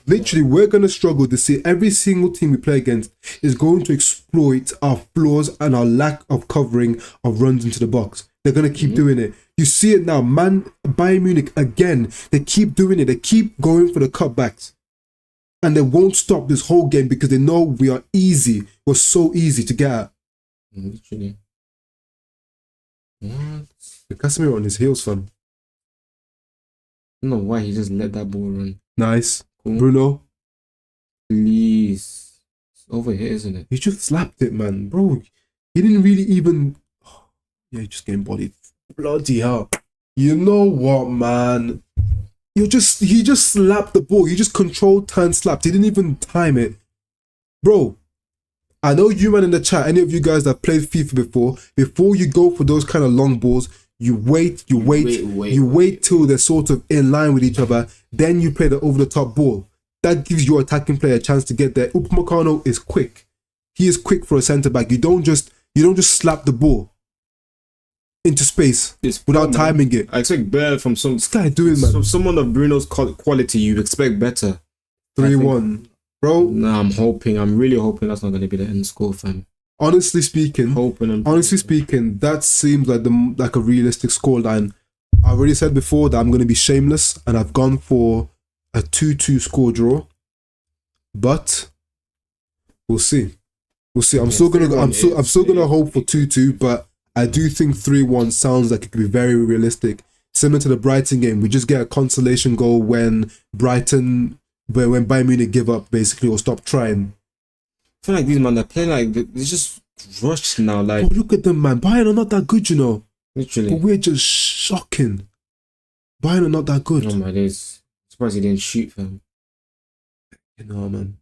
literally, we're gonna struggle to see every single team we play against is going to exploit our flaws and our lack of covering of runs into the box. They're gonna keep doing it. You see it now, man. Bayern Munich again. They keep doing it. They keep going for the cutbacks, and they won't stop this whole game because they know we are easy. We're so easy to get at. Literally. What? The Casemiro on his heels, fam. I don't know why he just let that ball run. Nice, Cool. Bruno. Please. It's over here, isn't it? He just slapped it, man, bro. He didn't really even. Yeah, just getting bodied. Bloody hell. You know what, man? He just slapped the ball. He just controlled, turn, slapped. He didn't even time it. Bro, I know you man in the chat, any of you guys that played FIFA before you go for those kind of long balls, you wait till they're sort of in line with each other, then you play the over-the-top ball. That gives your attacking player a chance to get there. Upamecano is quick. He is quick for a centre-back. You don't just slap the ball into space without timing it. I expect better from some This guy doing, man. from someone of Bruno's quality. You expect better. 3-1. Bro, Nah, I'm really hoping that's not going to be the end score, fam. honestly speaking, that seems like a realistic scoreline. I already said before that I'm going to be shameless, and I've gone for a 2-2 score draw. But we'll see. I'm still gonna hope for 2-2, but I do think 3-1 sounds like it could be very realistic. Similar to the Brighton game, we just get a consolation goal when Bayern Munich give up basically or stop trying. I feel like these man, they're playing like they're just rushed now. Like, oh, look at them, man. Bayern are not that good, you know. Literally, but we're just shocking. Bayern are not that good. Oh my days! Surprised he didn't shoot for him. You know, man.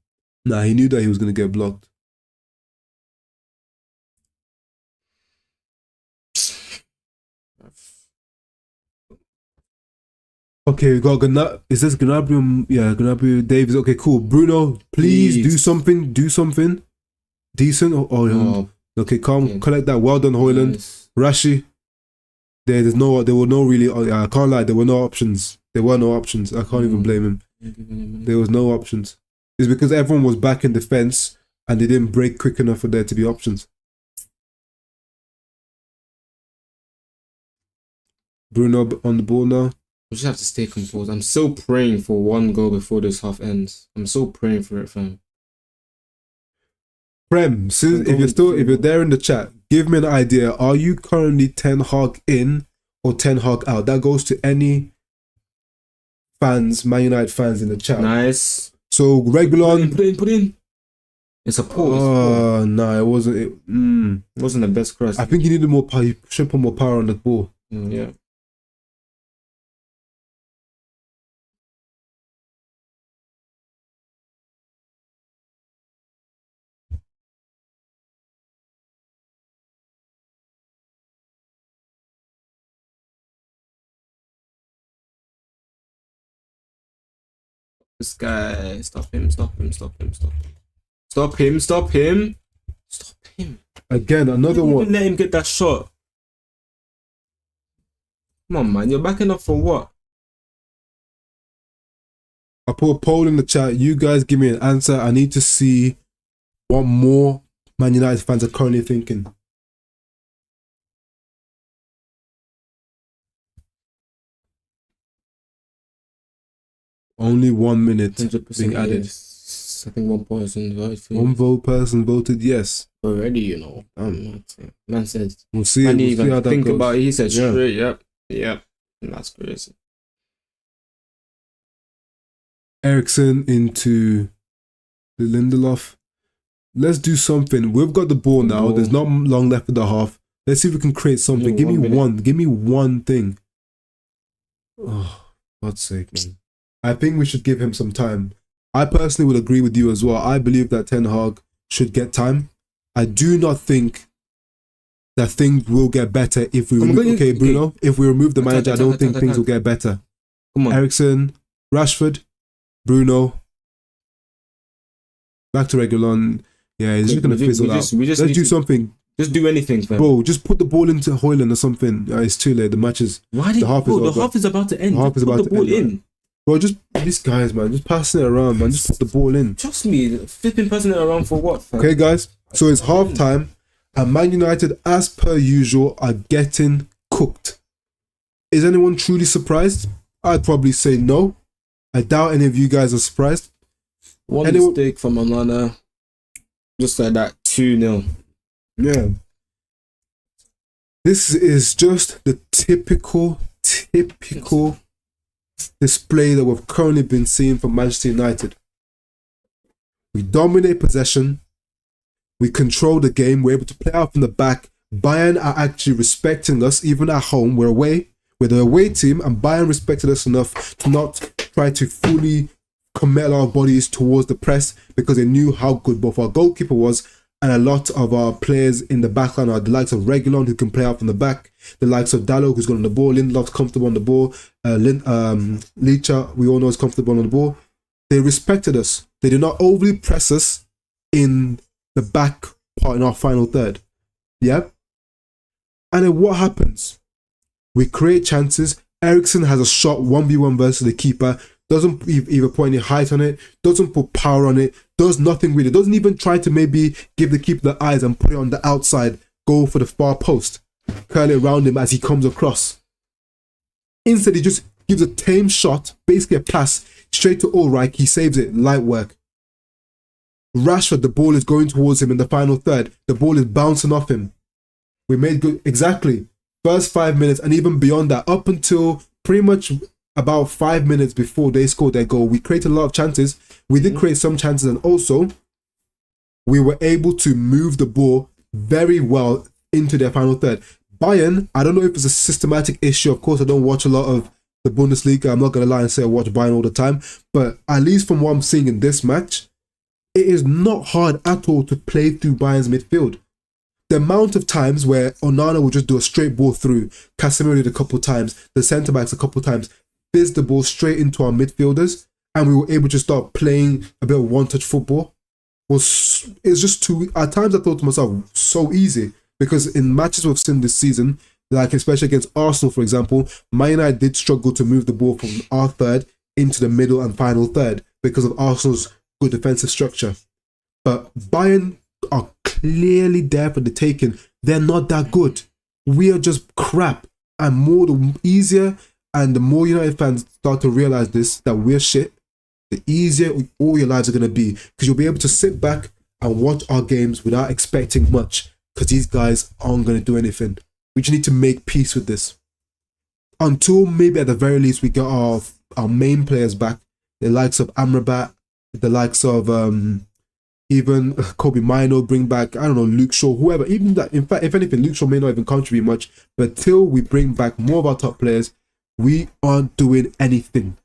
Nah, he knew that he was gonna get blocked. Okay, we got is this Gnabry? Yeah, Gnabry Davies. Okay, cool. Bruno, please do something. Do something decent. Okay, calm. Okay. Collect that. Well done, Højlund. Nice. Rashi. There were no really. I can't lie. There were no options. There were no options. I can't even blame him. There was no options. It's because everyone was back in defense and they didn't break quick enough for there to be options. Bruno on the ball now. We just have to stay composed. I'm so praying for one goal before this half ends. I'm so praying for it, fam. Prem, since if you're there in the chat, give me an idea. Are you currently Ten Hag in or Ten Hag out? That goes to any fans, Man United fans in the chat. Nice. So Regulon, put in. It's a pause. Oh no, it wasn't. It wasn't the best cross. I think he needed more power. He should put more power on the ball. Yeah. This guy, stop him. Again, another one. Even let him get that shot. Come on, man. You're backing up for what? I put a poll in the chat. You guys give me an answer. I need to see what more Man United fans are currently thinking. Only 1 minute being added. Yes. I think one person voted for One person voted yes. Already, you know. Man said. We'll see. Man we'll even see how that think goes. about it. He said straight. Yep. And that's crazy. Eriksen into the Lindelof. Let's do something. We've got the ball now. There's not long left in the half. Let's see if we can create something. Give me one thing. Oh, God's sake, man. I think we should give him some time. I personally would agree with you as well. I believe that Ten Hag should get time. I do not think that things will get better if we remove, Bruno. If we remove the manager, I don't think things will get better. Come on. Eriksen, Rashford, Bruno. Back to Regulon. Yeah, he's just going to fizzle out. Let's do something. Just do anything, fam. Bro, just put the ball into Højlund or something. It's too late. The match is... The half is about to end. The half is about to end. Man. Bro, just these guys, man. Just passing it around, man. Just put the ball in. Trust me, flipping passing it around for what, fam? Okay, guys. So it's half time. And Man United, as per usual, are getting cooked. Is anyone truly surprised? I'd probably say no. I doubt any of you guys are surprised. One mistake from Onana. Just like that, 2-0. Yeah. This is just the typical display that we've currently been seeing from Manchester United. We dominate possession. We control the game. We're able to play out from the back. Bayern are actually respecting us, even at home. We're away. We're the away team, and Bayern respected us enough to not try to fully commit our bodies towards the press because they knew how good both our goalkeeper was and a lot of our players in the backline are the likes of Regulon, who can play out from the back, the likes of Dalot, who's got on the ball, Lindelof's comfortable on the ball, Licha, we all know is comfortable on the ball. They respected us. They did not overly press us in the back part in our final third. Yeah? And then what happens? We create chances. Eriksen has a shot 1v1 versus the keeper. Doesn't either put any height on it, doesn't put power on it, does nothing with it, doesn't even try to maybe give the keeper the eyes and put it on the outside, go for the far post, curl it around him as he comes across. Instead, he just gives a tame shot, basically a pass, straight to Ulreich, he saves it, light work. Rashford, the ball is going towards him in the final third, the ball is bouncing off him. We made good, exactly. First 5 minutes, and even beyond that, up until pretty much about 5 minutes before they scored their goal, we created a lot of chances. We did create some chances, and also we were able to move the ball very well into their final third. Bayern, I don't know if it's a systematic issue. Of course, I don't watch a lot of the Bundesliga. I'm not going to lie and say I watch Bayern all the time. But at least from what I'm seeing in this match, it is not hard at all to play through Bayern's midfield. The amount of times where Onana will just do a straight ball through, Casemiro did a couple times, the centre-backs a couple times, fizzed the ball straight into our midfielders, and we were able to start playing a bit of one-touch football. It's just too... At times I thought to myself, so easy. Because in matches we've seen this season, like especially against Arsenal, for example, Man United did struggle to move the ball from our third into the middle and final third because of Arsenal's good defensive structure. But Bayern are clearly there for the taking. They're not that good. We are just crap. And the easier and the more United fans start to realize this, that we're shit, the easier all your lives are going to be. Because you'll be able to sit back and watch our games without expecting much. Because these guys aren't going to do anything. We just need to make peace with this. Until maybe at the very least we get our main players back. The likes of Amrabat, the likes of even Kobe Mino, bring back, I don't know, Luke Shaw, whoever. Even that, in fact, if anything, Luke Shaw may not even contribute much. But till we bring back more of our top players, we aren't doing anything.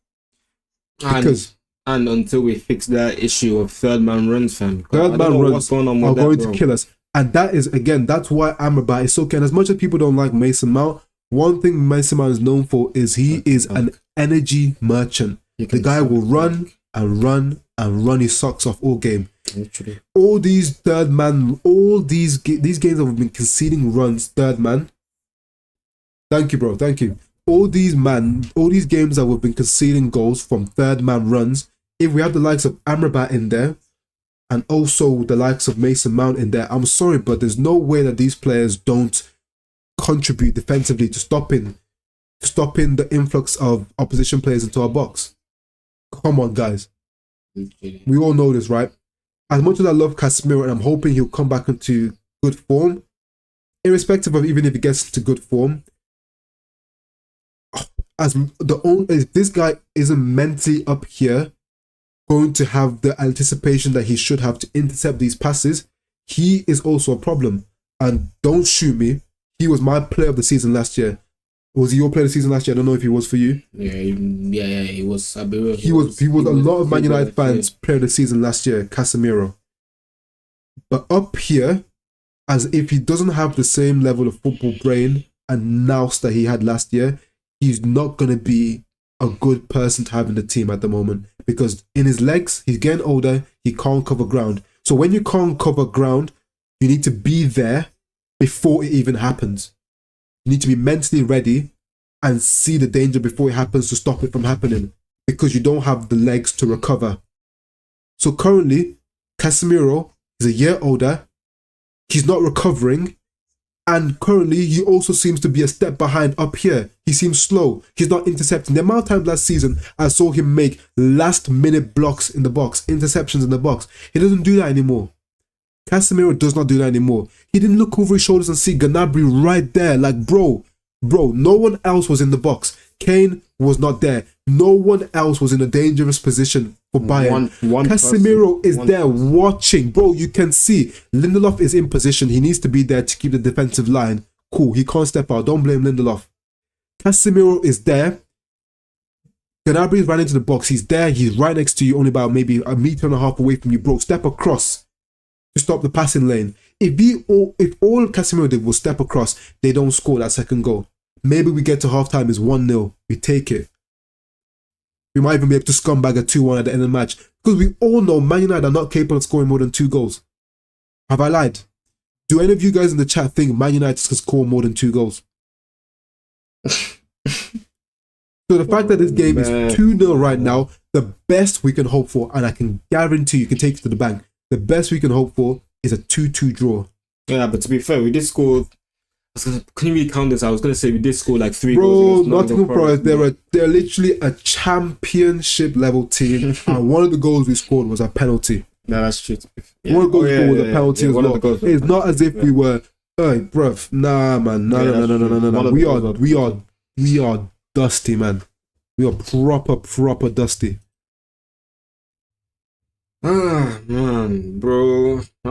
Because and until we fix that issue of third man runs, fam. Third man runs are going to kill us. And that is, again, that's why Amrabat is so key. And as much as people don't like Mason Mount, one thing Mason Mount is known for is he is an energy merchant. The guy will run and run and run his socks off all game. Literally. All these third man, all these games that we've been conceding runs, third man. Thank you, bro. Thank you. All these games that we've been conceding goals from third man runs, if we have the likes of Amrabat in there, and also the likes of Mason Mount in there, I'm sorry, but there's no way that these players don't contribute defensively to stopping the influx of opposition players into our box. Come on, guys. We all know this, right? As much as I love Casemiro and I'm hoping he'll come back into good form, irrespective of even if he gets to good form, if this guy isn't mentally up here, going to have the anticipation that he should have to intercept these passes, he is also a problem. And don't shoot me, he was my player of the season last year. Was he your player of the season last year? I don't know if he was for you. Yeah, he was. He was a lot of Man United fans' player of the season last year, Casemiro. But up here, as if he doesn't have the same level of football brain and nous that he had last year, he's not going to be a good person to have in the team at the moment, because in his legs, he's getting older, he can't cover ground. So when you can't cover ground, you need to be there before it even happens. You need to be mentally ready and see the danger before it happens to stop it from happening, because you don't have the legs to recover. So currently, Casemiro is a year older, he's not recovering, and currently he also seems to be a step behind up here. He seems slow. He's not intercepting. The amount of times last season I saw him make last minute blocks in the box, interceptions in the box. He doesn't do that anymore. Casemiro does not do that anymore. He didn't look over his shoulders and see Gnabry right there. Like, bro, no one else was in the box. Kane was not there. No one else was in a dangerous position for Bayern. Casemiro is there watching. Bro, you can see Lindelof is in position. He needs to be there to keep the defensive line. Cool, he can't step out. Don't blame Lindelof. Casemiro is there. Gnabry is right into the box. He's there. He's right next to you, only about maybe a meter and a half away from you, bro. Step across to stop the passing lane. If all Casemiro did was step across, they don't score that second goal. Maybe we get to halftime, it's 1-0. We take it. We might even be able to scumbag a 2-1 at the end of the match. Because we all know Man United are not capable of scoring more than 2 goals. Have I lied? Do any of you guys in the chat think Man United can score more than 2 goals? So the fact that this game is 2-0 right now, the best we can hope for, and I can guarantee you can take it to the bank, the best we can hope for is a 2-2 draw. Yeah, but to be fair, we did score... Can you really count this? I was going to say we did score like 3 goals. Bro, Nottingham Forest, they're literally a championship level team. And one of the goals we scored was a penalty. No, that's true. One of the goals we scored was a penalty as well. It's not as if we were Hey, bruv. Nah, man. No, Yeah, no, no, that's no, no, true. no, no, One no. of those We are dusty, man. We are proper dusty. Ah, man, bro. I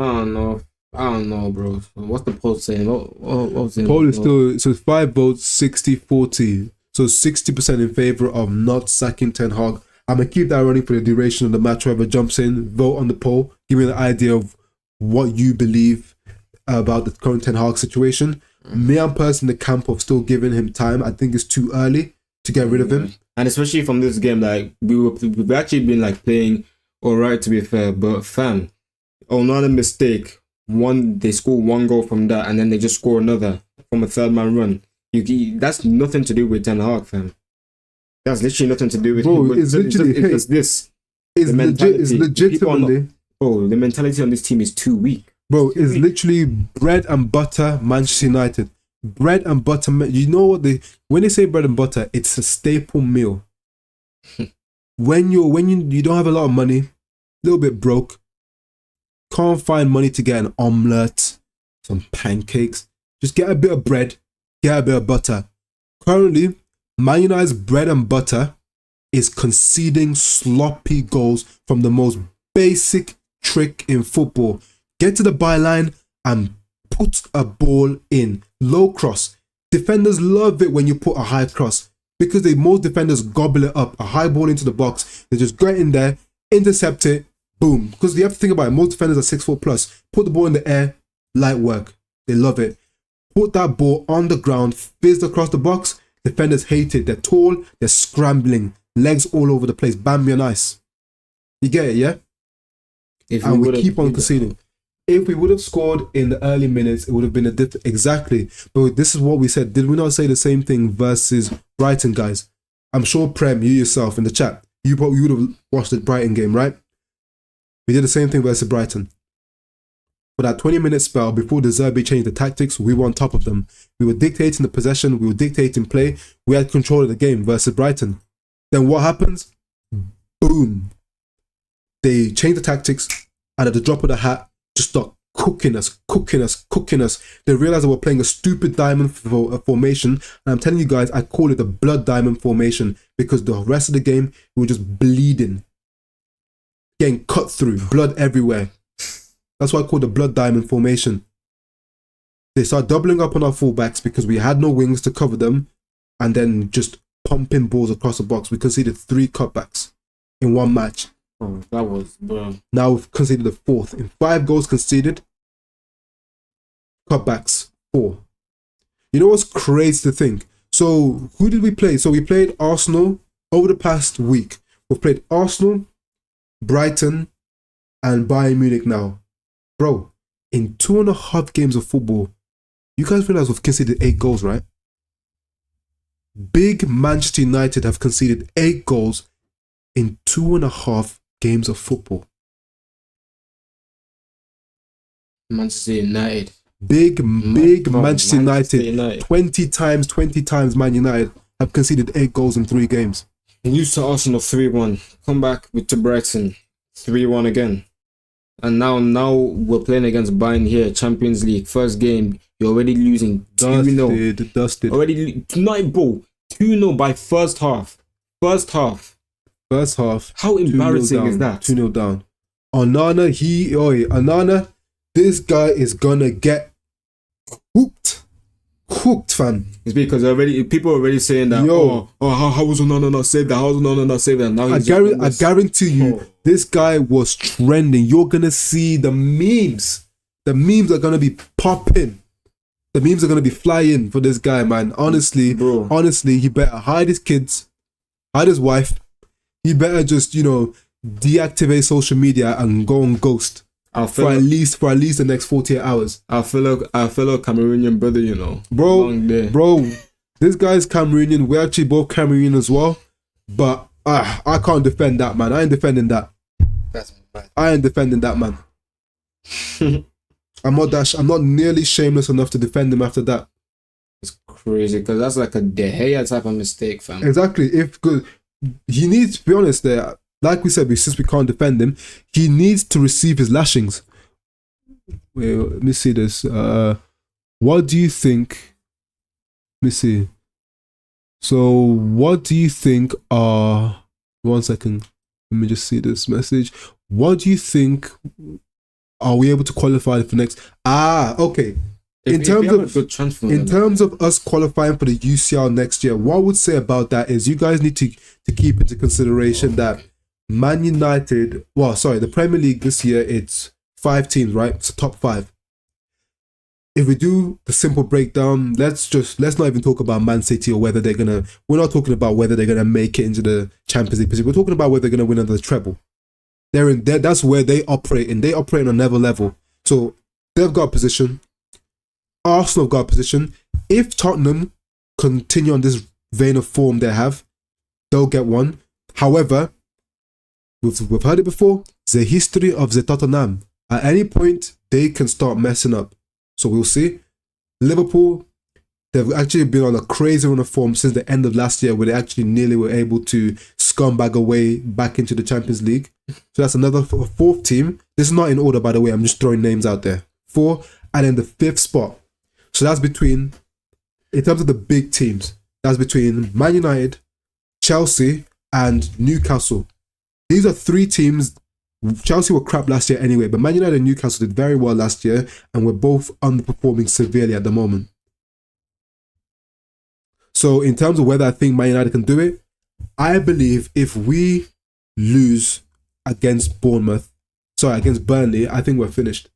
don't know, bro. What's the poll saying? What was it? Poll is still, so 5 votes, 60-40. So 60% in favor of not sacking Ten Hag. I'm going to keep that running for the duration of the match. Whoever jumps in, vote on the poll. Give me an idea of what you believe about the current Ten Hag situation. Me, I'm personally in the camp of still giving him time. I think it's too early to get rid of him. And especially from this game, like we've actually been like playing all right, to be fair. But fam, another mistake. They score one goal from that, and then they just score another from a third man run. That's nothing to do with Ten Hag, fam. That's literally nothing to do with Bro, him. it's literally it's just this. It's The legit. mentality. It's The people are legitimately. Bro, the mentality on this team is too weak. Bro, it's literally bread and butter Manchester United. Bread and butter. You know what when they say bread and butter, it's a staple meal. when you don't have a lot of money, a little bit broke, can't find money to get an omelette, some pancakes, just get a bit of bread, get a bit of butter. Currently, Man United's bread and butter is conceding sloppy goals from the most basic trick in football. Get to the byline and put a ball in. Low cross. Defenders love it when you put a high cross because most defenders gobble it up. A high ball into the box. They just get in there, intercept it, boom. Because you have to think about it. Most defenders are 6 foot plus. Put the ball in the air, light work. They love it. Put that ball on the ground, fizzed across the box. Defenders hate it. They're tall, they're scrambling, legs all over the place. Bambi on ice. You get it, yeah? And we keep on conceding. If we would have scored in the early minutes, it would have been a different. Exactly. But this is what we said. Did we not say the same thing versus Brighton, guys? I'm sure, Prem, you yourself in the chat, you would have watched the Brighton game, right? We did the same thing versus Brighton. For that 20-minute spell, before De Zerbi changed the tactics, we were on top of them. We were dictating the possession. We were dictating play. We had control of the game versus Brighton. Then what happens? Boom. They change the tactics, and at the drop of the hat, just start cooking us. They realize that we're playing a stupid diamond formation, and I'm telling you guys, I call it the blood diamond formation because the rest of the game, we were just bleeding. Getting cut through, blood everywhere. That's why I call it the blood diamond formation. They start doubling up on our fullbacks because we had no wings to cover them, and then just pumping balls across the box. We conceded 3 cutbacks in one match. Oh, that was, bro. Now we've conceded the 4th. In 5 goals conceded, cutbacks 4. You know what's crazy to think? So who did we play? So we played Arsenal over the past week. We've played Arsenal, Brighton, and Bayern Munich now. Bro, in 2.5 games of football, you guys realize we've conceded 8 goals, right? Big Manchester United have conceded 8 goals in 2.5 games of football. Manchester United. Big Manchester United. 20 times Man United have conceded 8 goals in 3 games. Lose to Arsenal 3-1. Come back to Brighton 3-1 again. And now we're playing against Bayern here, Champions League. First game, you're already losing 2-0. Dusted. Already, not ball. 2-0 by first half. First half. How embarrassing is that? 2-0 down. Onana, this guy is gonna get cooked, fam. It's because people are already saying that. How was Onana not saved that? How was Onana not saved that? Now I guarantee you, this guy was trending. You're gonna see the memes. The memes are gonna be popping. The memes are gonna be flying for this guy, man. Honestly, he better hide his kids, hide his wife. He better just, deactivate social media and go on ghost for at least the next 48 hours. Our fellow Cameroonian brother, Bro, this guy's Cameroonian. We're actually both Cameroonian as well. But I can't defend that, man. I ain't defending that. I ain't defending that, man. I'm not nearly shameless enough to defend him after that. It's crazy because that's like a De Gea type of mistake, fam. Exactly. He needs to be honest there. Like we said, since we can't defend him, he needs to receive his lashings. Wait, let me see this. what do you think? Let me see. So, what do you think are? 1 second. Let me just see this message. What do you think? Are we able to qualify for next? Okay. In terms of us qualifying for the UCL next year, what I would say about that is you guys need to keep into consideration that Man United, the Premier League this year, it's 5 teams, right? It's the top 5. If we do the simple breakdown, let's not even talk about Man City or whether we're not talking about whether they're gonna make it into the Champions League. We're talking about whether they're gonna win another treble. They're in there. That's where they operate, and they operate on another level. So they've got a position. Arsenal have got a position. If Tottenham continue on this vein of form they have, they'll get one. However, we've heard it before. The history of the Tottenham. At any point, they can start messing up. So we'll see. Liverpool, they've actually been on a crazy run of form since the end of last year, where they actually nearly were able to scumbag away back into the Champions League. So that's another 4th team. This is not in order, by the way. I'm just throwing names out there. 4, and then the 5th spot. So that's between, in terms of the big teams, that's between Man United, Chelsea, and Newcastle. These are 3 teams. Chelsea were crap last year anyway, but Man United and Newcastle did very well last year, and we're both underperforming severely at the moment. So in terms of whether I think Man United can do it, I believe if we lose against Burnley, I think we're finished.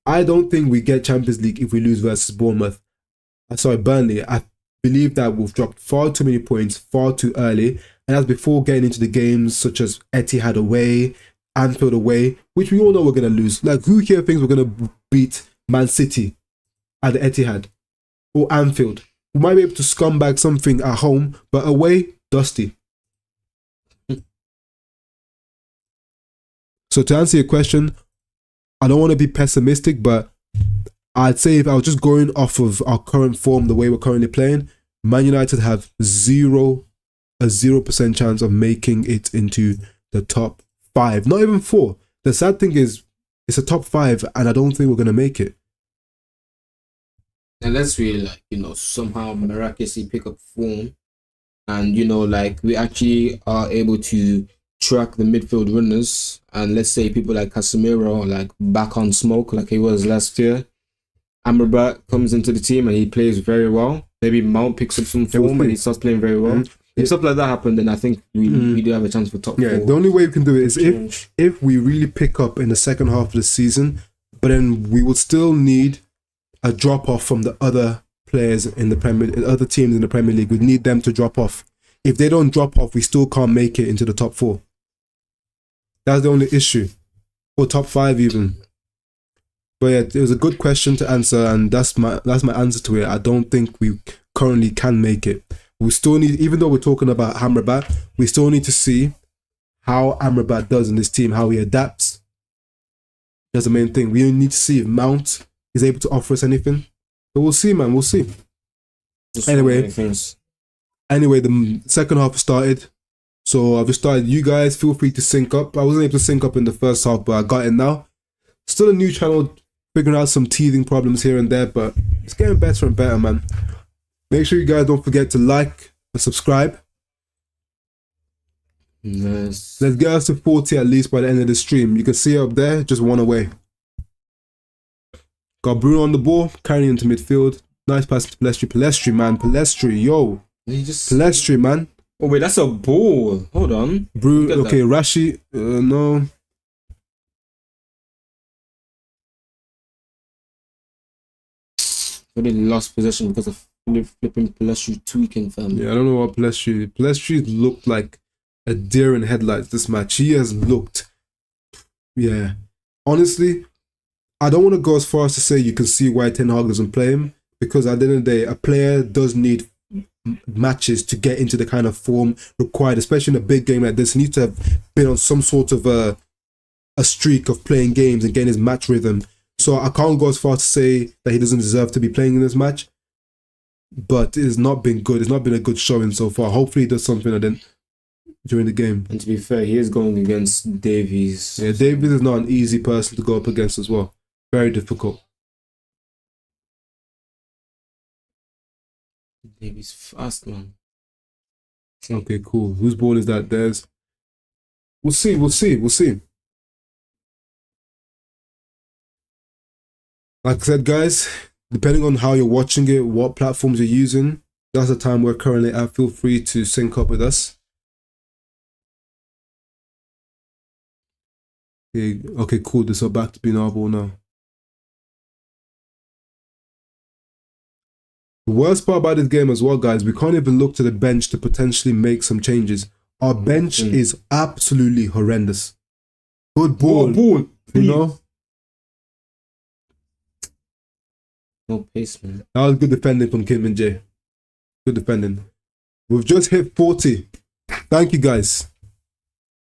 I don't think we get Champions League if we lose versus Burnley. I believe that we've dropped far too many points far too early, and that's before getting into the games such as Etihad away, Anfield away, which we all know we're going to lose. Like, who here thinks we're going to beat Man City at the Etihad or Anfield? We might be able to scumbag something at home, but away, dusty. So to answer your question, I don't want to be pessimistic, but I'd say if I was just going off of our current form, the way we're currently playing, Man United have a 0% chance of making it into the top 5. Not even 4. The sad thing is, it's a top 5, and I don't think we're going to make it. Unless we, somehow miraculously pick up form, and, we actually are able to track the midfield runners, and let's say people like Casemiro are back on smoke like he was last year. Amrabat comes into the team and he plays very well. Maybe Mount picks up some form and he starts playing very well. If stuff like that happened, then I think we do have a chance for top 4. The only way we can do it is if we really pick up in the second half of the season, but then we would still need a drop off from the other players in the other teams in the Premier League. We need them to drop off. If they don't drop off, we still can't make it into the top 4. That's the only issue. Or top 5 even. But yeah, it was a good question to answer, and that's my answer to it. I don't think we currently can make it. We still need, even though we're talking about Amrabat, we still need to see how Amrabat does in this team, how he adapts. That's the main thing. We need to see if Mount is able to offer us anything. But we'll see, man. We'll see. Anyway, the second half started. So I've just started. You guys feel free to sync up. I wasn't able to sync up in the first half, but I got it now. Still a new channel, figuring out some teething problems here and there, but it's getting better and better, man. Make sure you guys don't forget to like and subscribe. Nice. Let's get us to 40 at least by the end of the stream. You can see it up there, just 1 away. Got Bruno on the ball, carrying into midfield. Nice pass to Palestri. Palestri, man. Palestri, yo. Palestri, man. Oh, wait, that's a ball. Hold on. Bruno, okay, Rashi, no. Really lost possession because of flipping Palestri tweaking, fam. Yeah, I don't know what Palestri looked like a deer in headlights this match. He has looked, yeah. Honestly, I don't want to go as far as to say you can see why Ten Hag doesn't play him, because at the end of the day, a player does need matches to get into the kind of form required, especially in a big game like this. He needs to have been on some sort of a streak of playing games and getting his match rhythm. So I can't go as far to say that he doesn't deserve to be playing in this match, but it's not been good. It's not been a good showing so far. Hopefully he does something during the game. And to be fair, he is going against Davies. Yeah, Davies is not an easy person to go up against as well. Very difficult. Davies fast, man. Okay, cool. Whose ball is that? There's. We'll see. Like I said, guys, depending on how you're watching it, what platforms you're using, that's the time we're currently at. Feel free to sync up with us. Okay, cool. This is back to being our ball now. The worst part about this game as well, guys, we can't even look to the bench to potentially make some changes. Our bench is absolutely horrendous. Good ball, you know? No pace, man. That was good defending from Kim and Jay. Good defending. We've just hit 40. Thank you, guys.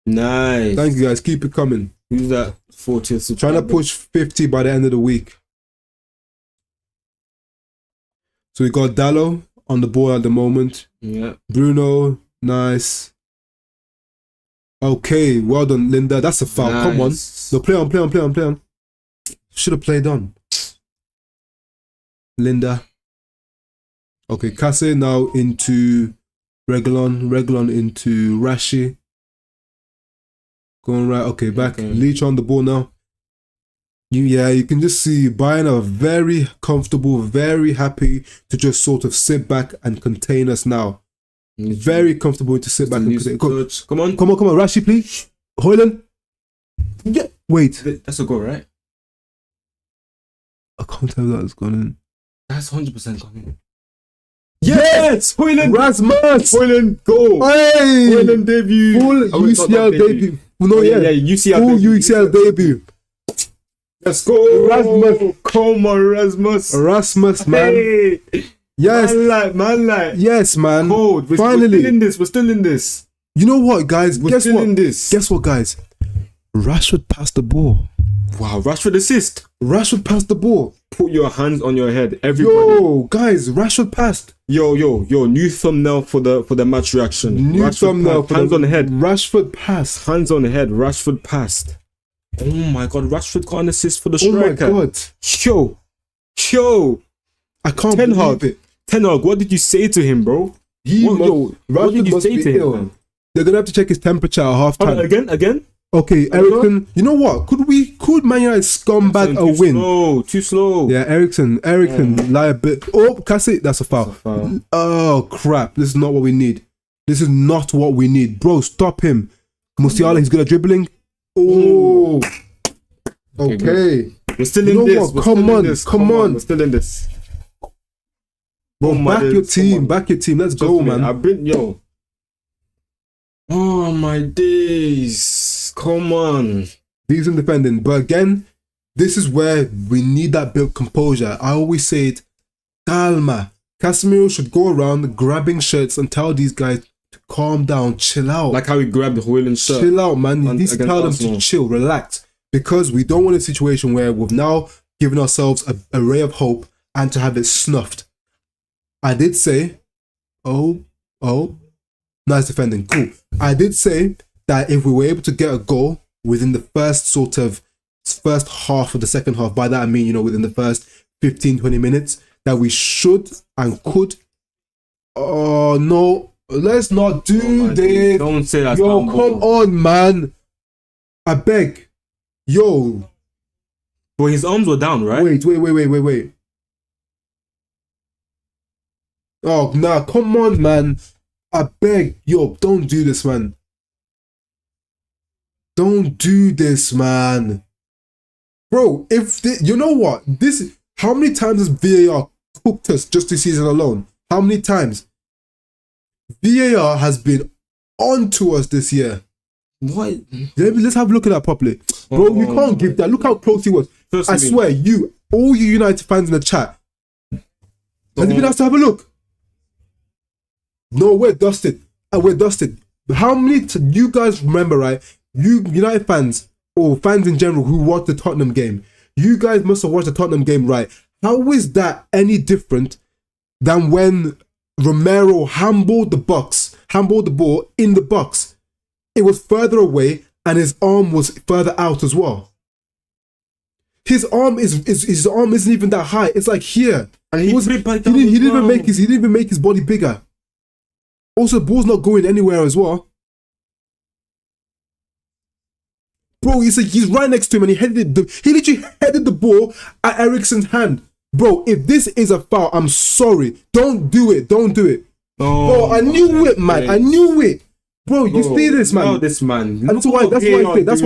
Nice. Thank you, guys. Keep it coming. Use that 40th. Trying to push 50 by the end of the week. So we got Dallo on the ball at the moment. Yeah. Bruno, nice. Okay, well done, Linda. That's a foul. Nice. Come on. No, play on. Should have played on. Linda. Okay, Kase now into Reguilon into Rashi. Going right. Okay, back. Okay. Leach on the ball now. You can just see Bayern are very comfortable, very happy to just sort of sit back and contain us now. Very comfortable to sit back and contain. Come on. Rashi, please. Hoyland. Yeah. Wait. That's a goal, right? I can't tell that's gone in. That's 100% gone in. Yes! Hoyland! Rasmus! Hoyland, go! Hey! Hoyland debut! Full UCL debut. No, yeah. UCL Full debut. UCL debut. Let's go! Rasmus. Come on, Rasmus! Rasmus, man. Hey! Yes. Man like. Yes, man. Cold. Finally. We're still in this. You know what, guys? Guess what? Guess what, guys? Rashford passed the ball. Wow, Rashford assist. Rashford passed the ball. Put your hands on your head, everybody. Yo, guys, Rashford passed. Yo, new thumbnail for the match reaction. New thumbnail. Hands on the head. Rashford passed. Hands on the head. Rashford passed. Oh my God, Rashford got an assist for the striker. Oh my God. Yo. I can't believe it. Ten Hag, what did you say to him, bro? What did you say to him, man? They're gonna have to check his temperature at half time. Again? Okay, Ericsson. You know what? Could Man United scumbag a win? Too slow. Yeah, Ericsson, lie a bit. Oh, Cassie, that's a foul. Oh crap! This is not what we need. Bro, stop him. Musiala, he's good at dribbling. Oh. Okay. We're still in this. Come on. We're still in this. Bro, back your team. Let's go, man. Oh my days. Come on. Decent defending. But again, this is where we need that bit of composure. I always say it. Calma. Casemiro should go around grabbing shirts and tell these guys to calm down, chill out. Like how he grabbed Hoyland's shirt. Chill out, man. You need to tell them to chill, relax. Because we don't want a situation where we've now given ourselves a ray of hope and to have it snuffed. I did say, nice defending, cool. I did say that if we were able to get a goal within the first half of the second half, by that I mean, within the first 15-20 minutes, that we should and could. Oh no, let's not do this. Don't say that. Yo, come on, man. I beg. Yo. But his arms were down, right? Wait. Oh, nah, come on, man. I beg. Yo, don't do this, man. Don't do this, man. Bro, you know what? How many times has VAR cooked us just this season alone? How many times? VAR has been on to us this year. What? Let's have a look at that properly. Bro, you can't give that. Look how close he was. I swear, all you United fans in the chat, has it been asked to have a look? No, we're dusted. How many you guys remember, right? You United fans, or fans in general who watched the Tottenham game, you guys must have watched the Tottenham game, right? How is that any different than when Romero handballed the ball in the box? It was further away and his arm was further out as well. His arm isn't even that high. It's like here. And he didn't even make his body bigger. Also, the ball's not going anywhere as well. Bro, he's right next to him and he literally headed the ball at Eriksen's hand. Bro, if this is a foul, I'm sorry. Don't do it. Oh, bro, I knew it, man. I knew it. Bro, you see this, man. This man. That's why I say when it rains, that's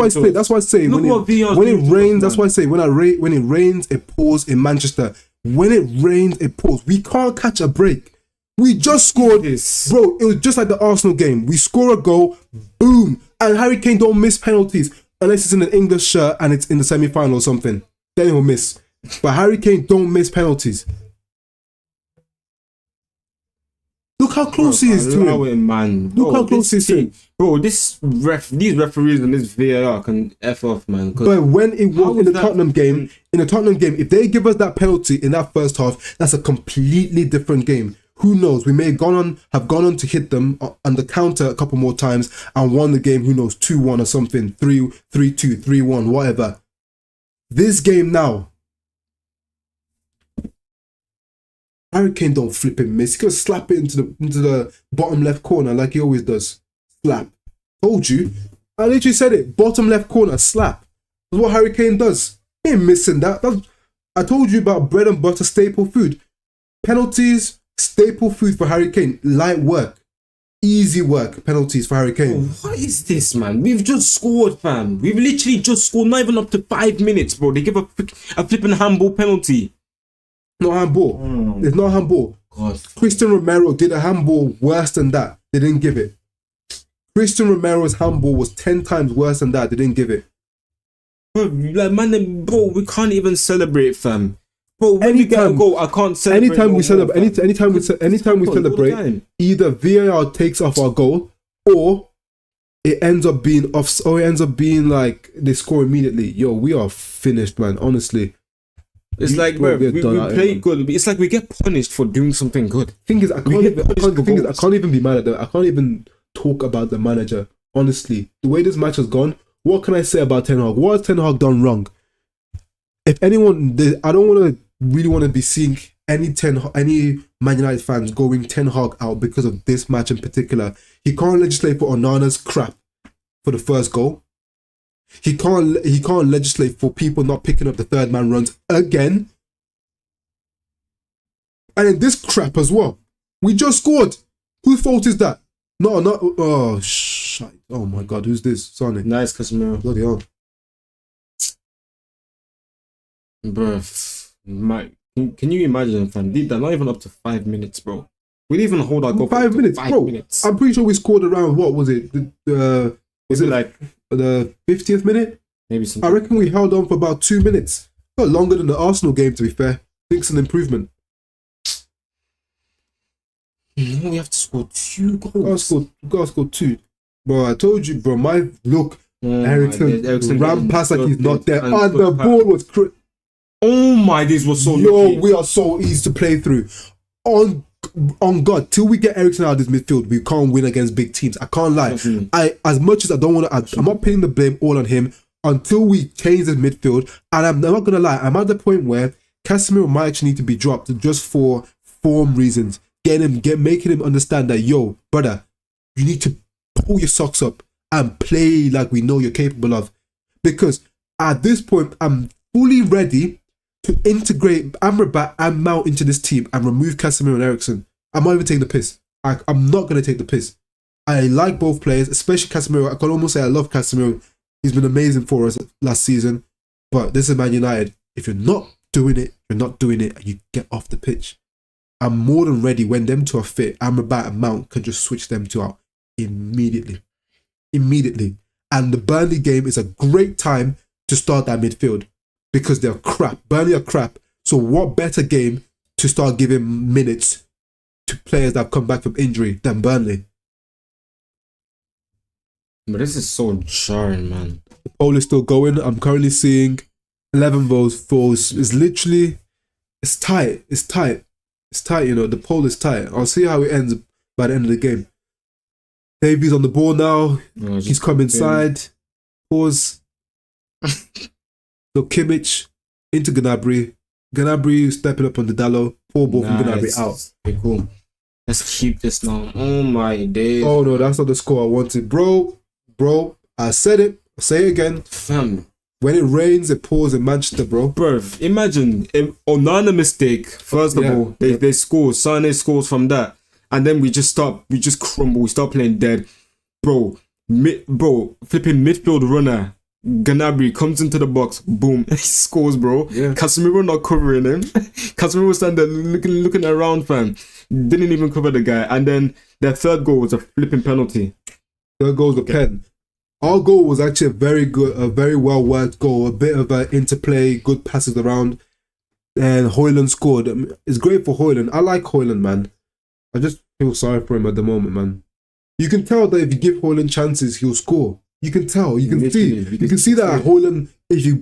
why I say when it rains, it pours in Manchester. When it rains, it pours. We can't catch a break. We just scored this. Bro, it was just like the Arsenal game. We score a goal, boom. And Harry Kane don't miss penalties. Unless it's in an English shirt and it's in the semi-final or something. Then he'll miss. But Harry Kane don't miss penalties. Look how close he is to him. Man. Look how close he is to him. Bro, these referees and this VAR can F off, man. But when it was in the Tottenham game, if they give us that penalty in that first half, that's a completely different game. Who knows? We may have gone on to hit them on the counter a couple more times and won the game, who knows, 2-1 or something, 3-2, 3-1, whatever. This game now, Harry Kane don't flip and miss. He's going to slap it into the bottom left corner like he always does. Slap. Told you. I literally said it. Bottom left corner, slap. That's what Harry Kane does. He ain't missing that. I told you about bread and butter staple food. Penalties, staple food for Harry Kane. Light work. Easy work. Penalties for Harry Kane. Oh, what is this, man? We've just scored, fam. We've literally just scored. Not even up to 5 minutes, bro. They give a flipping handball penalty. Not handball. It's not handball. God. Christian Romero did a handball worse than that. They didn't give it. Christian Romero's handball was 10 times worse than that. They didn't give it. Bro, like, man, bro, we can't even celebrate, fam. Bro, when we get a goal, I can't celebrate. Anytime we celebrate, either VAR takes off our goal, or it ends up being off, or it ends up being like they score immediately. Yo, we are finished, man. Honestly, it's like, bro, we play good. It's like we get punished for doing something good. Thing is, I can't even be mad at them. I can't even talk about the manager. Honestly, the way this match has gone, what can I say about Ten Hag? What has Ten Hag done wrong? If anyone, I don't really want to be seeing any Man United fans going Ten Hag out because of this match in particular. He can't legislate for Onana's crap for the first goal. He can't legislate for people not picking up the third man runs again. And then this crap as well. We just scored. Whose fault is that? Oh shit. Oh my god, who's this? Sonny. Nice, Casemiro. Bloody hell. Bruh, Mike, can you imagine, fam? Did that not even up to 5 minutes, bro? We didn't even hold our goal. 5 minutes, bro. I'm pretty sure we scored around, what was it? Was it like the 50th minute? Maybe something. I reckon we held on for about 2 minutes. Not longer than the Arsenal game, to be fair. I think it's an improvement. We have to score 2 goals. Gotta score 2. Bro, I told you, bro. My look, Eriksen ran past like he's not there, and the ball was. Oh my, this was so. Yo, we are so easy to play through. On God, till we get Eriksen out of this midfield, we can't win against big teams. I can't lie. As much as I don't want to, I'm not putting the blame all on him until we change this midfield. And I'm not gonna lie, I'm at the point where Casemiro might actually need to be dropped just for form reasons. Making him understand that, yo, brother, you need to pull your socks up and play like we know you're capable of. Because at this point, I'm fully ready to integrate Amrabat and Mount into this team and remove Casemiro and Eriksen. I'm not even taking the piss. I'm not going to take the piss. I like both players, especially Casemiro. I can almost say I love Casemiro. He's been amazing for us last season. But this is Man United. If you're not doing it, you're not doing it, and you get off the pitch. I'm more than ready when them two are fit. Amrabat and Mount can just switch them two out immediately. And the Burnley game is a great time to start that midfield because they're crap. Burnley are crap. So what better game to start giving minutes to players that have come back from injury than Burnley? But this is so jarring, man. The poll is still going. I'm currently seeing 11 votes for. It's literally, it's tight. It's tight, you know. The poll is tight. I'll see how it ends by the end of the game. Davies on the ball now. He's come inside. Pause. So Kimmich into Gnabry. Gnabry stepping up on the Dallo. poor ball from Gnabry out. Okay, cool. Let's keep this now. Oh my days. Oh no, that's not the score I wanted. Bro, I said it. I'll say it again. Fam. When it rains, it pours in Manchester, bro. Bruv, imagine if Onana mistake. First of all, they score. Sane scores from that, and then we just crumble. We start playing dead, bro. Flipping midfield runner. Gnabry comes into the box, boom, he scores, bro. Yeah. Casemiro not covering him. Casemiro standing there looking around, fam. Didn't even cover the guy, and then their third goal was a flipping penalty. Third goal was the pen. Our goal was actually a very well worked goal. A bit of an interplay, good passes around, and Højlund scored. It's great for Højlund. I like Højlund, man. I just feel sorry for him at the moment, man. You can tell that if you give Højlund chances, he'll score. You can tell. You can see that Højlund, if you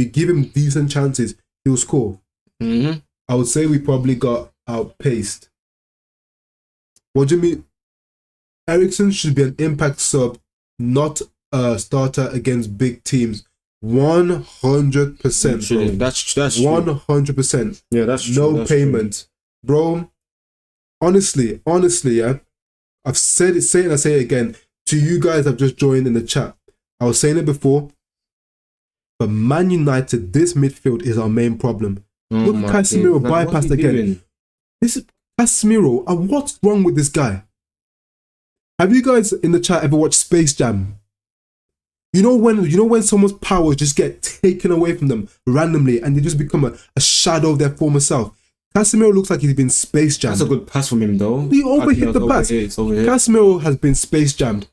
give him decent chances, he'll score. Mm-hmm. I would say we probably got outpaced. What do you mean? Eriksen should be an impact sub, not a starter against big teams. 100%, bro. That's true. 100%. Yeah, that's true. No that's payment, bro. Honestly, yeah. I've said it, and I say it again. To you guys I've just joined in the chat, I was saying it before, but Man United, this midfield is our main problem. Look at Casemiro bypassed again. This is Casemiro. What's wrong with this guy? Have you guys in the chat ever watched Space Jam? You know when someone's powers just get taken away from them randomly and they just become a shadow of their former self? Casemiro looks like he's been space jammed. That's a good pass from him, though. He overhit the pass. Casemiro has been space jammed.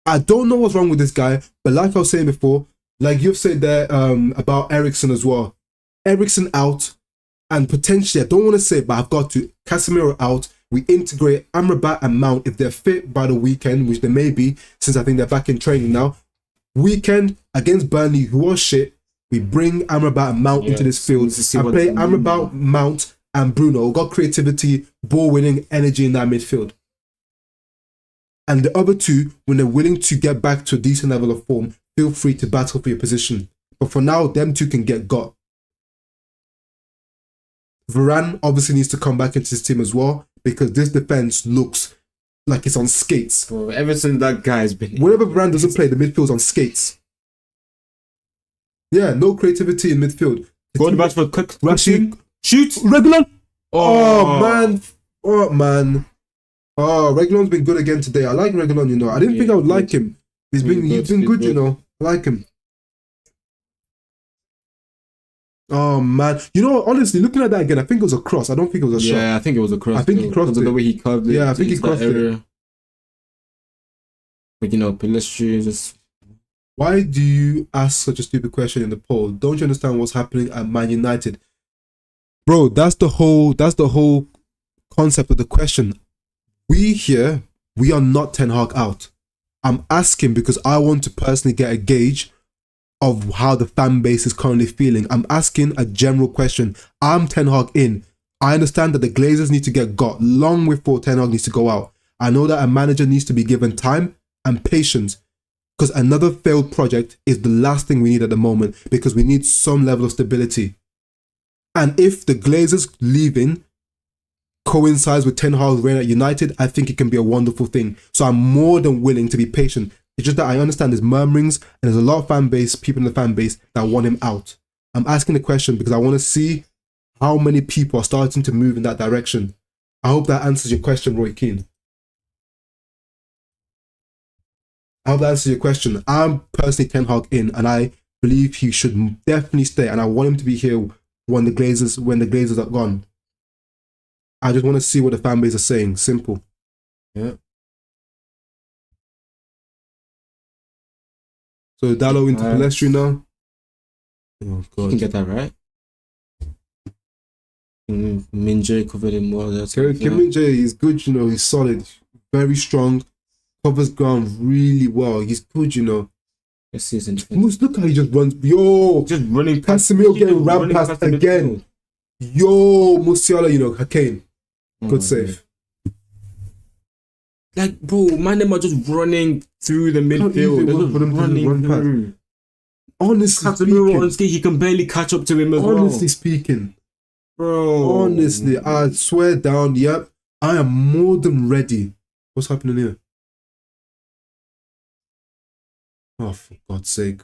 I don't know what's wrong with this guy, but like I was saying before, like you've said there about Eriksen as well. Eriksen out, and potentially, I don't want to say it, but I've got to. Casemiro out. We integrate Amrabat and Mount if they're fit by the weekend, which they may be, since I think they're back in training now. Weekend against Burnley, who was shit. We bring Amrabat and Mount into this field and play Amrabat, Mount, and Bruno. Got creativity, ball winning, energy in that midfield. And the other two, when they're willing to get back to a decent level of form, feel free to battle for your position. But for now, them two can get got. Varane obviously needs to come back into this team as well, because this defense looks like it's on skates. Bro, ever since that guy's been... Whenever Varane doesn't play, the midfield's on skates. Yeah, no creativity in midfield. Going back for a quick rushing. Shoot! Reguilon! Oh, man. Oh, man. Oh, Reguilon's been good again today. I like Reguilon, you know. I didn't think I would like him. He's been good, you know. I like him. Oh, man. You know, honestly, looking at that again, I think it was a cross. I don't think it was a shot. Yeah, I think it was a cross. I think he crossed it. The way he curved it. Yeah, I think he crossed it. But, you know, Pelistri just... Why do you ask such a stupid question in the poll? Don't you understand what's happening at Man United? Bro, that's the whole concept of the question. We are not Ten Hag out. I'm asking because I want to personally get a gauge of how the fan base is currently feeling. I'm asking a general question. I'm Ten Hag in. I understand that the Glazers need to get got long before Ten Hag needs to go out. I know that a manager needs to be given time and patience, because another failed project is the last thing we need at the moment, because we need some level of stability. And if the Glazers leaving coincides with Ten Hag's reign at United, I think it can be a wonderful thing. So I'm more than willing to be patient. It's just that I understand there's murmurings and there's a lot of people in the fan base that want him out. I'm asking the question because I want to see how many people are starting to move in that direction. I hope that answers your question, Roy Keane. I hope that answers your question. I'm personally Ten Hag in, and I believe he should definitely stay, and I want him to be here when the Glazers are gone. I just want to see what the fan base is saying. Simple. Yeah. So Dalot into Pelistri now. Oh God. You can get that right. Min-jae covered him well. Kim Min-jae is good, you know. He's solid, very strong. Covers ground really well. He's good, you know. This season. Look how he just runs. Yo, just running. Casemiro getting ran past again. Yo, Musiala, you know, Kane. Good save. Like, bro, man, them are just running through the midfield. They're just running through. Honestly Casemiro, speaking, honestly, he can barely catch up to him as well. Honestly speaking, bro. Honestly, I swear down, yep, I am more than ready. What's happening here? Oh, for God's sake.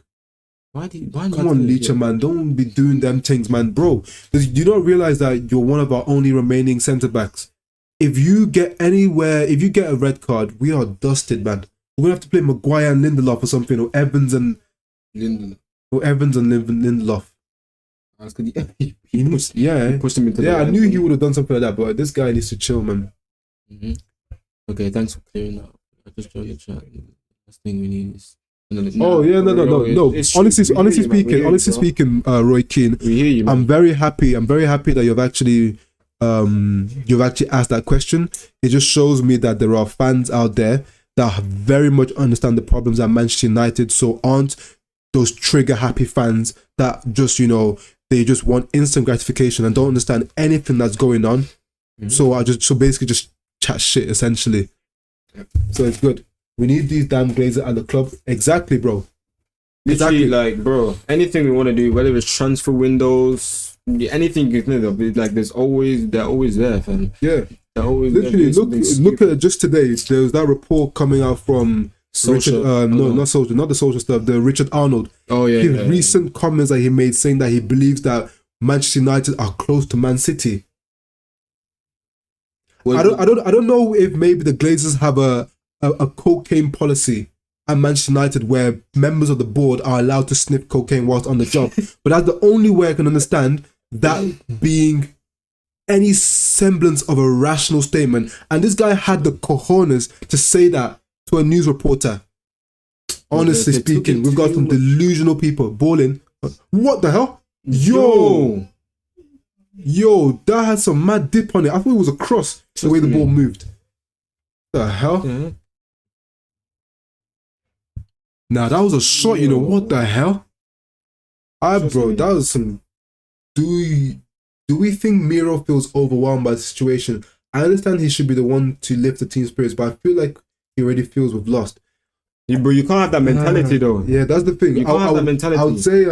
Why Come on, Leacher, man. Don't be doing them things, man. Bro, do you not realize that you're one of our only remaining centre-backs? If you get anywhere, if you get a red card, we are dusted, man. We're going to have to play Maguire and Lindelof or something, or Evans and Lindelof. He pushed him into I knew he would have done something like that, but this guy needs to chill, man. Mm-hmm. Okay, thanks for clearing that. I just joined your chat. Last thing we need is... No. Honestly speaking, Roy Keane, we hear you, man. I'm very happy that you've actually asked that question. It just shows me that there are fans out there that very much understand the problems at Manchester United, so aren't those trigger happy fans that just, they just want instant gratification and don't understand anything that's going on. Mm-hmm. So basically just chat shit essentially. Yep. So it's good. We need these damn Glazers at the club. Exactly, bro. Literally, like, bro, anything we want to do, whether it's transfer windows, anything you think of, like, they're always there, fam. Yeah. They're always literally, look at it just today. There was that report coming out from social, Richard, not the social stuff, the Richard Arnold. Oh, yeah. His recent comments that he made saying that he believes that Manchester United are close to Man City. Well, I don't know if maybe the Glazers have a cocaine policy at Manchester United where members of the board are allowed to sniff cocaine whilst on the job. But that's the only way I can understand that being any semblance of a rational statement. And this guy had the cojones to say that to a news reporter. Honestly speaking, we've got some delusional people balling. What the hell? Yo, that had some mad dip on it. I thought it was a cross the way the ball moved. What the hell? Mm-hmm. Nah, that was a shot, what the hell? Bro, that was some... Do we think Miro feels overwhelmed by the situation? I understand he should be the one to lift the team spirits, but I feel like he already feels we've lost. Yeah, but you can't have that mentality, though. Yeah, that's the thing. You can't have that mentality. I would say,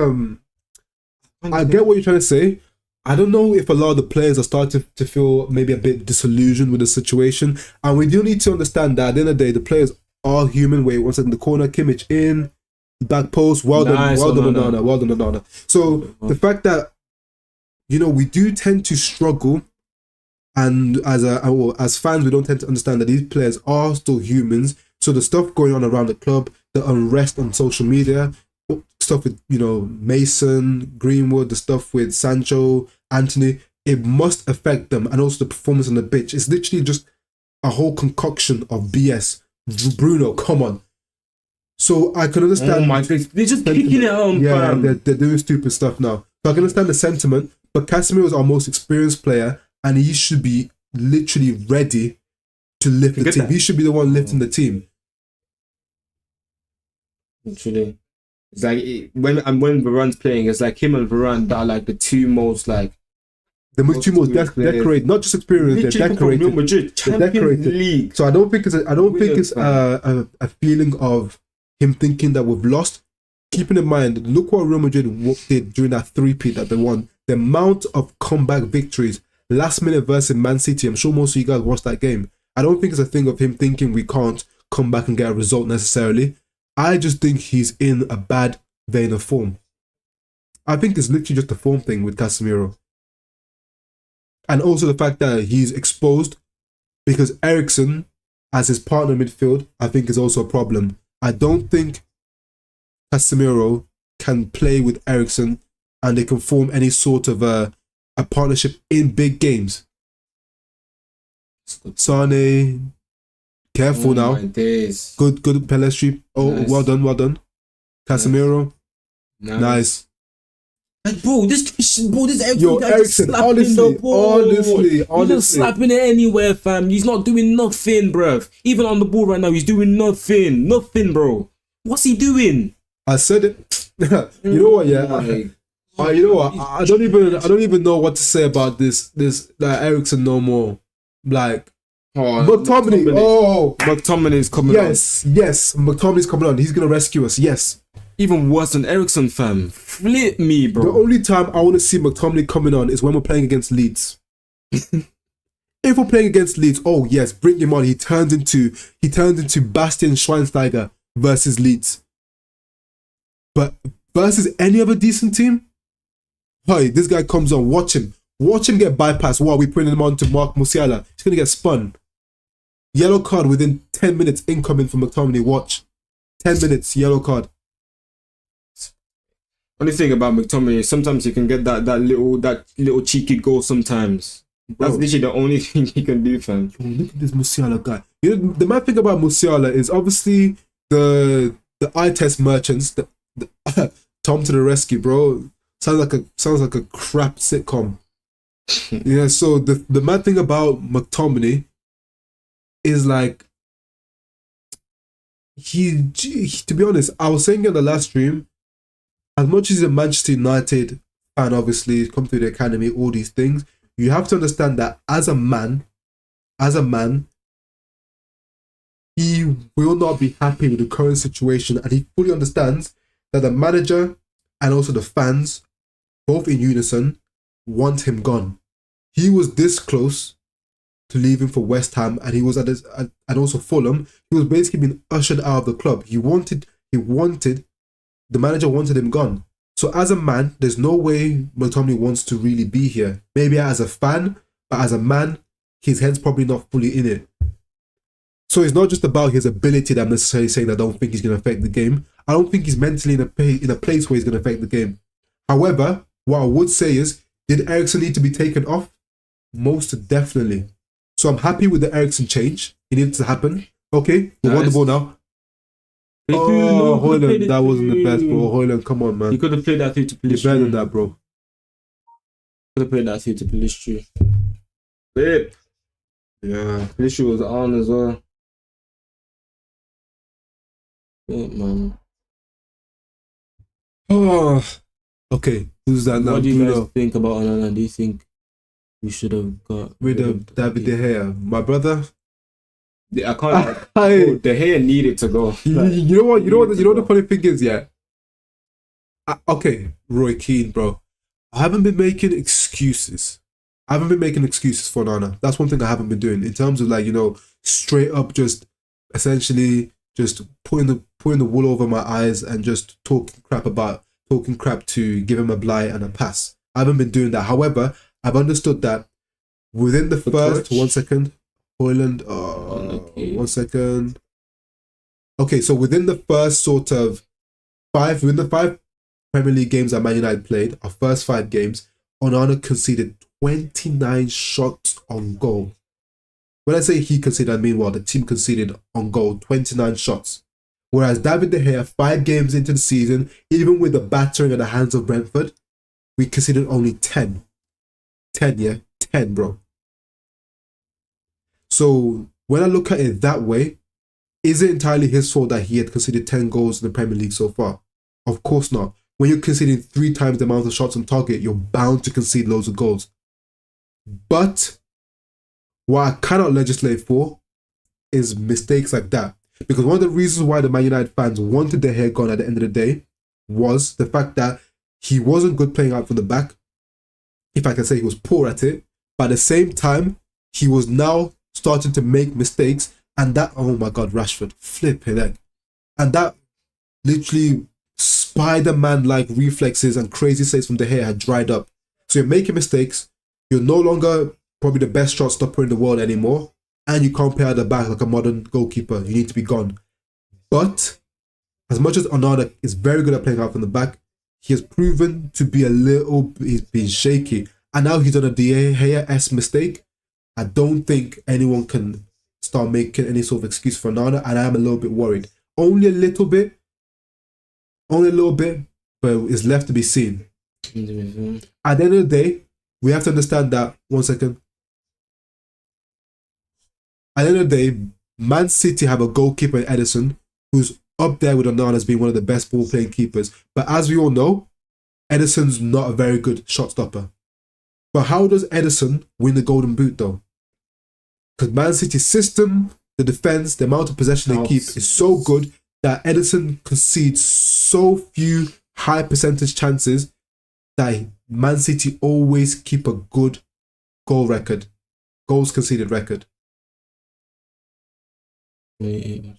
I get what you're trying to say. I don't know if a lot of the players are starting to feel maybe a bit disillusioned with the situation. And we do need to understand that at the end of the day, the players are human. Wait, one second, the corner, Kimmich in, back post, well done, Onana. So the fact that, we do tend to struggle, and as fans, we don't tend to understand that these players are still humans. So the stuff going on around the club, the unrest on social media, stuff with, Mason, Greenwood, the stuff with Sancho, Anthony, it must affect them, and also the performance on the pitch. It's literally just a whole concoction of BS. Bruno, come on. So I can understand. Oh my God, they're just kicking it on. Yeah, they're doing stupid stuff now. So I can understand the sentiment, but Casemiro is our most experienced player, and he should be literally ready to lift the team. He should be the one lifting the team. Literally, it's like when Varane's playing, it's like him and Varane that are like the two most like. The two most decorated, not just experienced, they're decorated. Real Madrid, Champions League. So I don't think it's a feeling of him thinking that we've lost. Keeping in mind, look what Real Madrid did during that three-peat that they won. The amount of comeback victories, last minute versus Man City. I'm sure most of you guys watched that game. I don't think it's a thing of him thinking we can't come back and get a result necessarily. I just think he's in a bad vein of form. I think it's literally just a form thing with Casemiro. And also the fact that he's exposed because Eriksen, as his partner in midfield, I think is also a problem. I don't think Casemiro can play with Eriksen and they can form any sort of a partnership in big games. Sane, careful now. Good Pelestri. Oh, nice. Well done. Casemiro, nice. Like, bro, this Eriksen, honestly, he's just slapping it anywhere, fam. He's not doing nothing, bruv. Even on the ball right now, he's doing nothing, bro. What's he doing? I said it. You know what? Yeah, you know what? I don't even know what to say about this Eriksen no more. Like, McTominay. McTominay's coming on. Yes, McTominay's coming on. He's gonna rescue us. Yes. even worse than Ericsson, fam. Flip me, bro. The only time I want to see McTominay coming on is when we're playing against Leeds. If we're playing against Leeds, oh yes, bring him on. He turns into Bastian Schweinsteiger versus Leeds. But versus any other decent team, hey, this guy comes on. Watch him get bypassed. While we putting him on to Mark Musiala, he's gonna get spun. Yellow card within 10 minutes incoming from McTominay. Watch, 10 minutes yellow card. Only thing about McTominay, sometimes he can get that little cheeky goal. Sometimes. That's literally the only thing he can do, fam. Look at this Musiala guy. You know, the mad thing about Musiala is obviously the eye test merchants. The Tom to the rescue, bro. Sounds like a crap sitcom. Yeah. So the mad thing about McTominay is like he to be honest, I was saying in the last stream, as much as he's a Manchester United fan, obviously come through the academy, all these things. You have to understand that as a man, he will not be happy with the current situation, and he fully understands that the manager and also the fans, both in unison, want him gone. He was this close to leaving for West Ham, and he was and also Fulham. He was basically being ushered out of the club. The manager wanted him gone. So as a man, there's no way McTominay wants to really be here. Maybe as a fan, but as a man, his head's probably not fully in it. So it's not just about his ability that I'm necessarily saying that I don't think he's going to affect the game. I don't think he's mentally in a place where he's going to affect the game. However, what I would say is, did Ericsson need to be taken off? Most definitely. So I'm happy with the Ericsson change. It needed to happen. Okay, we won the ball now. Oh, Højlund, that wasn't the best, bro. Højlund, come on, man. You could have played that through to You're better than that, bro. Could have played that through to Pelistri. Babe. Yeah, Pelistri was on as well. Yeah, man. Oh, okay. Who's that now? What do you guys think about Onana? Do you think we should have got rid of David De Gea? My brother. I can't. De Gea needed to go. You know what? The funny thing is, yeah. Okay, Roy Keane, bro. I haven't been making excuses. for Onana. That's one thing I haven't been doing in terms of, like, you know, straight up just essentially just putting the wool over my eyes and just talking crap to give him a blight and a pass. I haven't been doing that. However, I've understood that within the first 1 second, Højlund, 1 second. Okay, so within the first sort of five Premier League games that Man United played, our first 5 games, Onana conceded 29 shots on goal. When I say he conceded, I mean, well, the team conceded on goal 29 shots. Whereas David De Gea, 5 games into the season, even with the battering at the hands of Brentford, we conceded only 10. 10, yeah? 10, bro. So when I look at it that way, is it entirely his fault that he had conceded 10 goals in the Premier League so far? Of course not. When you're conceding 3 times the amount of shots on target, you're bound to concede loads of goals. But what I cannot legislate for is mistakes like that. Because one of the reasons why the Man United fans wanted De Gea gone at the end of the day was the fact that he wasn't good playing out from the back. If I can say, he was poor at it. But at the same time, he was now starting to make mistakes. And that, oh my God, Rashford, flip it. And that literally Spider-Man-like reflexes and crazy saves from De Gea had dried up. So you're making mistakes. You're no longer probably the best shot stopper in the world anymore. And you can't play at the back like a modern goalkeeper. You need to be gone. But as much as Onana is very good at playing out from the back, he has proven to be he's been shaky. And now he's done a De Gea-esque mistake. I don't think anyone can start making any sort of excuse for Onana, and I am a little bit worried. Only a little bit, but it's left to be seen. At the end of the day, we have to understand that, 1 second. At the end of the day, Man City have a goalkeeper in Ederson who's up there with Onana as being one of the best ball-playing keepers. But as we all know, Ederson's not a very good shot stopper. But how does Ederson win the Golden Boot though? Because Man City's system, the defense, the amount of possession they keep is so good that Ederson concedes so few high percentage chances that Man City always keep a good goals conceded record. Bro,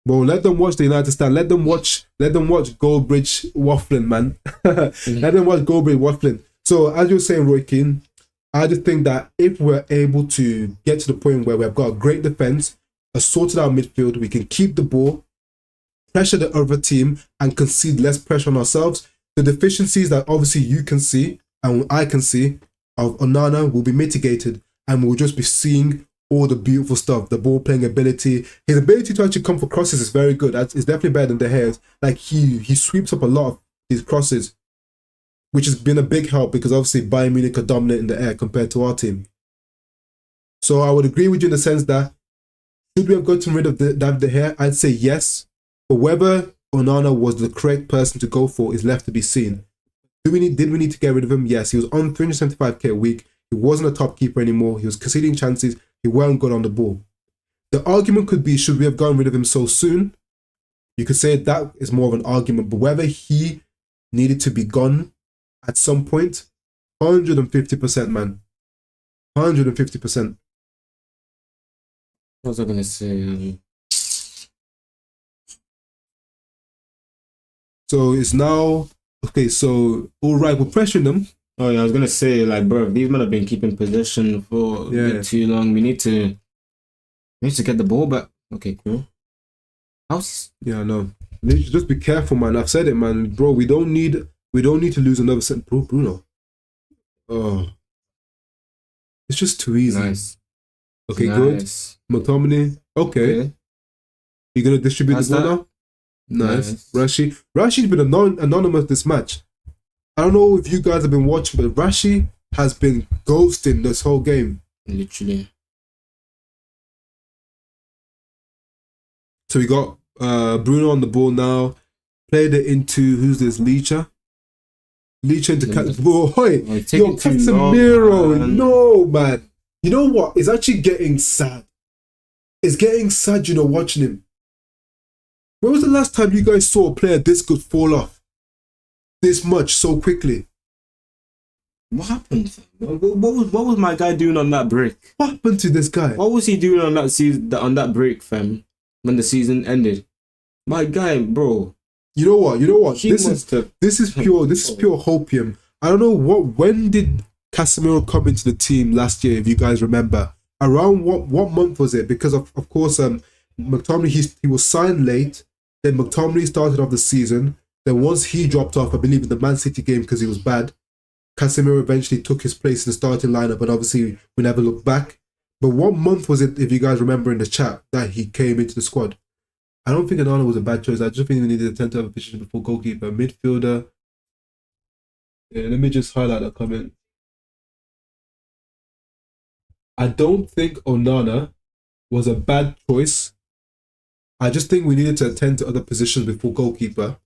let them watch the United stand. Let them watch Goldbridge waffling, man. Let them watch Goldbridge waffling. So as you were saying, Roy Keane, I just think that if we're able to get to the point where we've got a great defense, a sorted out midfield, we can keep the ball, pressure the other team, and concede less pressure on ourselves. The deficiencies that obviously you can see and I can see of Onana will be mitigated, and we'll just be seeing all the beautiful stuff, the ball playing ability. His ability to actually come for crosses is very good. It's definitely better than De Gea's. Like he sweeps up a lot of these crosses, which has been a big help because obviously Bayern Munich are dominant in the air compared to our team. So I would agree with you in the sense that should we have gotten rid of David De Gea? I'd say yes. But whether Onana was the correct person to go for is left to be seen. Did we need to get rid of him? Yes. He was on 375k a week. He wasn't a top keeper anymore. He was conceding chances. He weren't good on the ball. The argument could be, should we have gotten rid of him so soon? You could say that is more of an argument. But whether he needed to be gone at some point, 150%, man. 150%. What was I going to say? So it's now... Okay, so, all right, we're pressuring them. Oh, yeah, I was going to say, like, bro, these men have been keeping possession for a bit too long. We need to get the ball back. Okay, cool. Yeah, I know. Just be careful, man. I've said it, man. Bro, we don't need to lose another set. Bro, Bruno. Oh. It's just too easy. Nice. Okay, nice. Good. McTominay. Okay. You're going to distribute the ball now? Nice. Rashi's been anonymous this match. I don't know if you guys have been watching, but Rashi has been ghosting this whole game. Literally. So we got Bruno on the ball now. Played it into, who's this, Licha into Casemiro. No, man. You know what? It's actually getting sad. It's getting sad, watching him. When was the last time you guys saw a player this good fall off this much so quickly? What happened? What was my guy doing on that break? What happened to this guy? What was he doing on that season, on that break, fam? When the season ended, my guy, bro. You know what? This is pure hopium. I don't know when did Casemiro come into the team last year, if you guys remember. Around what month was it? Because of course McTominay he was signed late. Then McTominay started off the season. Then once he dropped off, I believe in the Man City game because he was bad, Casemiro eventually took his place in the starting lineup, and obviously we never looked back. But what month was it, if you guys remember in the chat, that he came into the squad? I don't think Onana was a bad choice. I just think we needed to have a position before goalkeeper. Midfielder. Yeah, let me just highlight that comment. I don't think Onana was a bad choice. I just think we needed to attend to other positions before goalkeeper.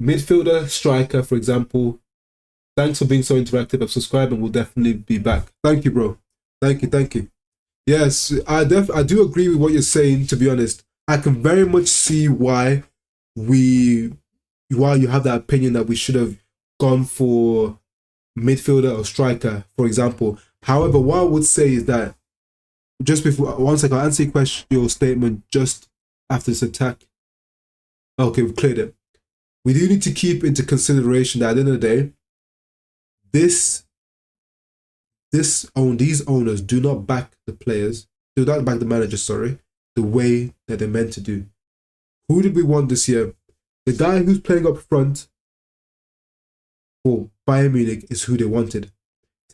Midfielder, striker, for example. Thanks for being so interactive. I've subscribed and we'll definitely be back. Thank you, bro. Thank you. Yes, I do agree with what you're saying, to be honest. I can very much see why you have that opinion that we should have gone for midfielder or striker, for example. However, what I would say is that just before, one second, I'll answer your statement just after this attack. Okay, we've cleared it. We do need to keep into consideration that at the end of the day, these owners do not back the players, do not back the managers, the way that they're meant to do. Who did we want this year? The guy who's playing up front for Bayern Munich is who they wanted.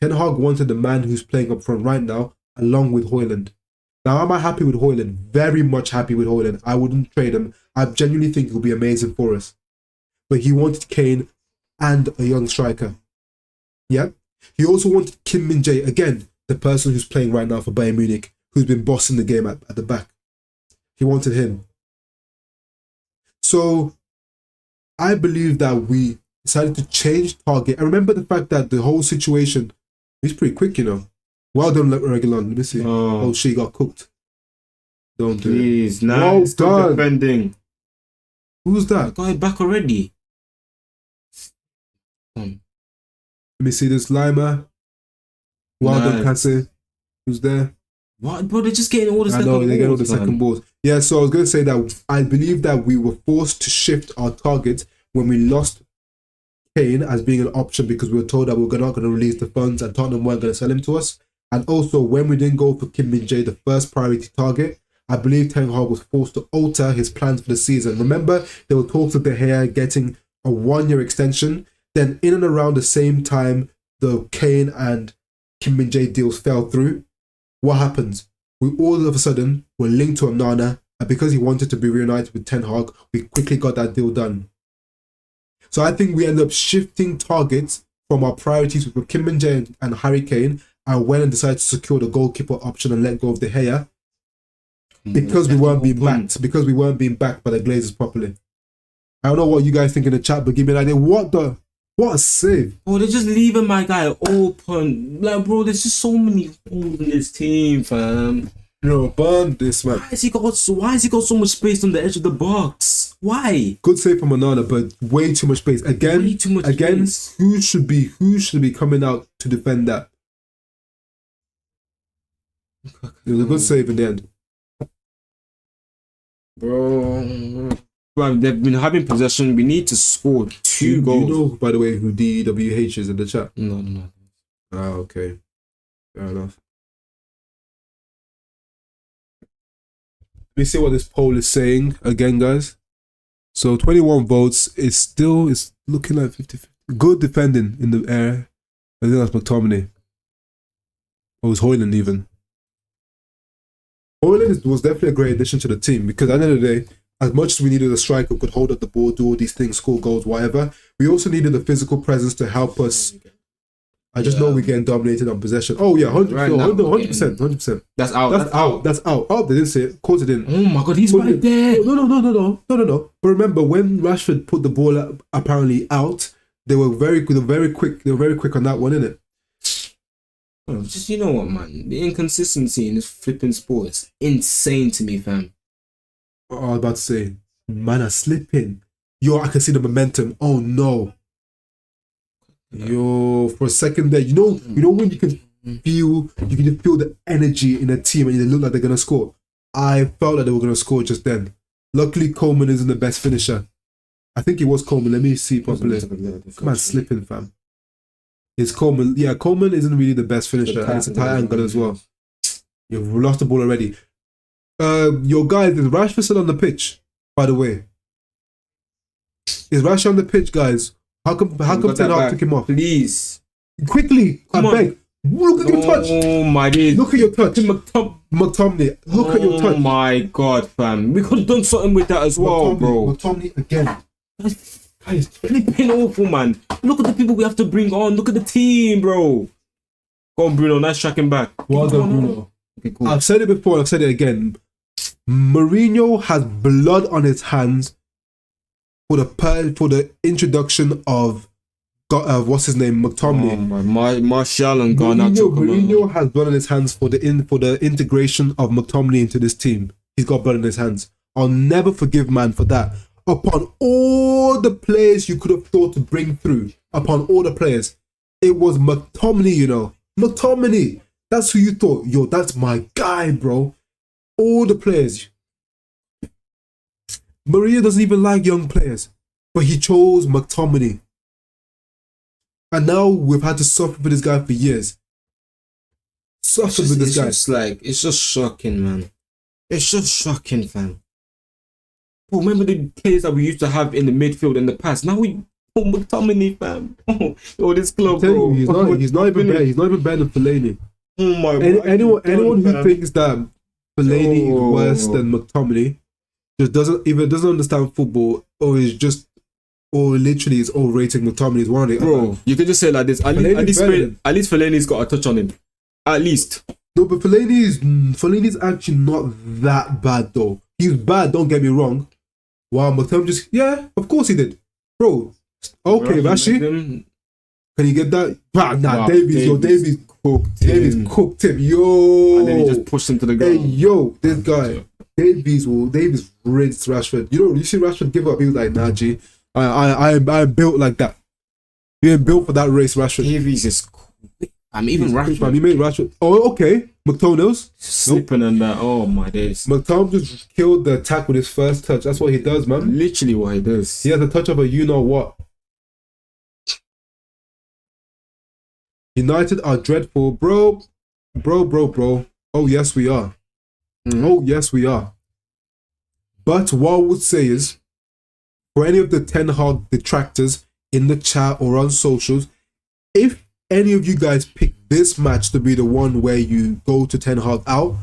Ten Hag wanted the man who's playing up front right now, along with Højlund. Now, am I happy with Højlund? Very much happy with Højlund. I wouldn't trade him. I genuinely think he'll be amazing for us. But he wanted Kane and a young striker. Yeah. He also wanted Kim Min-jae, again, the person who's playing right now for Bayern Munich, who's been bossing the game at the back. He wanted him. So, I believe that we decided to change target. I remember the fact that the whole situation is pretty quick, Well done, Regulon. Let me see. Oh, she got cooked. Don't do it. Please, nice. Well done. Defending. Who's that? Got it back already. Let me see this. Lima. Well done, Cassie. Who's there? What, bro? They're just getting all the second balls. I know, they're getting all the second balls. Yeah, so I was going to say that I believe that we were forced to shift our target when we lost Kane as being an option because we were told that we were not going to release the funds and Tottenham weren't going to sell him to us. And also, when we didn't go for Kim Min-jae, the first priority target, I believe Ten Hag was forced to alter his plans for the season. Remember, there were talks of De Gea getting a 1-year extension. Then in and around the same time, the Kane and Kim Min-jae deals fell through. What happens? We all of a sudden were linked to Onana, and because he wanted to be reunited with Ten Hag, we quickly got that deal done. So I think we ended up shifting targets from our priorities with Kim Min-jae and Harry Kane, and went and decided to secure the goalkeeper option and let go of De Gea because we weren't being backed. Because we weren't being backed by the Glazers properly. I don't know what you guys think in the chat, but give me an idea. What a save! Oh, they're just leaving my guy open. Like, bro, there's just so many holes in this team, fam. Bro, burn this, man. Why has he got so much space on the edge of the box? Why? Good save from Onana, but way too much space. Again, space. Who should be coming out to defend that? It was a good save in the end. Bro, they've been having possession. We need to score 2 goals. You know, by the way, who DWH is in the chat? No. Ah, okay. Fair enough. Let me see what this poll is saying again, guys. So 21 votes. It's looking like 50-50. Good defending in the air. I think that's McTominay. Or was Højlund even. Højlund was definitely a great addition to the team because at the end of the day, as much as we needed a striker who could hold up the ball, do all these things, score goals, whatever, we also needed a physical presence to help us. I just know we're getting dominated on possession. Oh yeah, 100%. That's out. Oh, they didn't say it. Of course they didn't. Oh my god, he's right there. No. But remember, when Rashford put the ball apparently out, they were very quick. They were very quick on that one, innit? Oh, just, you know what, man? The inconsistency in this flipping sport is insane to me, fam. Oh, I was about to say, man are slipping. Yo, I can see the momentum. Oh no. Yo, for a second there, you know when you can feel the energy in a team and they look like they're gonna score. I felt like they were gonna score just then. Luckily, Coleman isn't the best finisher. I think it was Coleman. Let me see properly. Come on, slipping, fam. It's Coleman. Yeah, Coleman isn't really the best finisher. And it's a tight angle as well. You've lost the ball already. Your guys, is Rashford still on the pitch? By the way, is Rashford on the pitch, guys? How come Ten Hag took him off? Please, quickly, I beg. Look at your touch. Oh my days. Look at your touch, McTominay. Look at your touch. Oh my god, fam. We could have done something with that as well, bro. McTominay again. Guys, flipping awful, man. Look at the people we have to bring on. Look at the team, bro. Go on, Bruno. Nice tracking back. Well done, Bruno. Okay, cool. I've said it before. I've said it again. Mourinho has blood on his hands for the introduction of what's his name, McTominay. Watchalong gone out. Mourinho has blood on his hands for the integration of McTominay into this team. He's got blood on his hands. I'll never forgive man for that. Upon all the players you could have thought to bring through, upon all the players, it was McTominay, you know. McTominay. That's who you thought, yo, that's my guy, bro. All the players. Maria doesn't even like young players, but he chose McTominay. And now we've had to suffer with this guy for years. It's just shocking, man. It's just shocking, fam. Well, remember the players that we used to have in the midfield in the past? Now we McTominay, fam. Oh, this club, bro. He's not even better than Fellaini. Oh my god. Anyone who thinks that Fellaini is worse than McTominay just doesn't understand football, or literally is overrating McTominay. Is one of the bro. You can just say it like this. At least Fellaini's got a touch on him. At least. No, but Fellaini's actually not that bad though. He's bad. Don't get me wrong. Wow, McTominay of course he did, bro. Okay, Rashi, can you get that? Davies cooked him. Yo, and then he just pushed him to the ground. Hey, yo, this guy. Davies rinsed Rashford. You see Rashford give up. He was like, nah, G, I'm built like that. You ain't built for that race, Rashford. Davies is quick. Even Rashford. He made Rashford. Oh, okay. McTominay's slipping and that. Oh my days. McTominay just killed the attack with his first touch. That's what he does, man. Literally what he does. He has the touch of a you-know-what. United are dreadful. Bro. Oh, yes, we are. Oh, yes, we are. But what I would say is, for any of the Ten Hag detractors in the chat or on socials, if any of you guys pick this match to be the one where you go to Ten Hag out,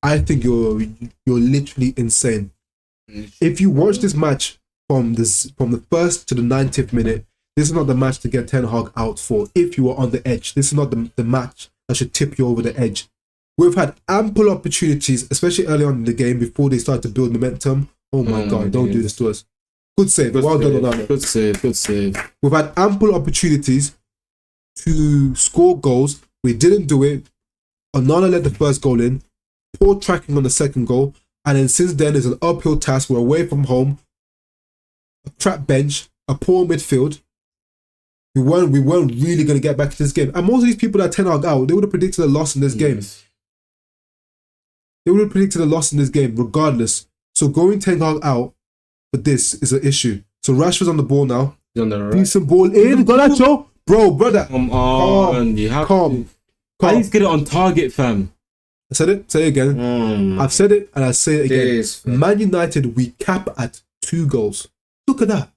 I think you're literally insane. If you watch this match from the first to the 90th minute, this is not the match to get Ten Hag out for. If you are on the edge, this is not the match that should tip you over the edge. We've had ample opportunities, especially early on in the game before they start to build momentum. Oh my God, don't do this to us. Good save. Well done, Onana. Good save. We've had ample opportunities to score goals. We didn't do it. Onana let the first goal in. Poor tracking on the second goal. And then since then, it's an uphill task. We're away from home. A trap bench. A poor midfield. We weren't really going to get back to this game. And most of these people that Ten Hag out, they would have predicted a loss in this game. They would have predicted a loss in this game, regardless. So going Ten Hag out for this is an issue. So Rashford's on the ball now. He's on the right. Decent ball in. Golacho. Brother. Come on. You have to. At least get it on target, fam. I said it. Say it again. I've said it and I say it again. Man United, we cap at 2 goals. Look at that.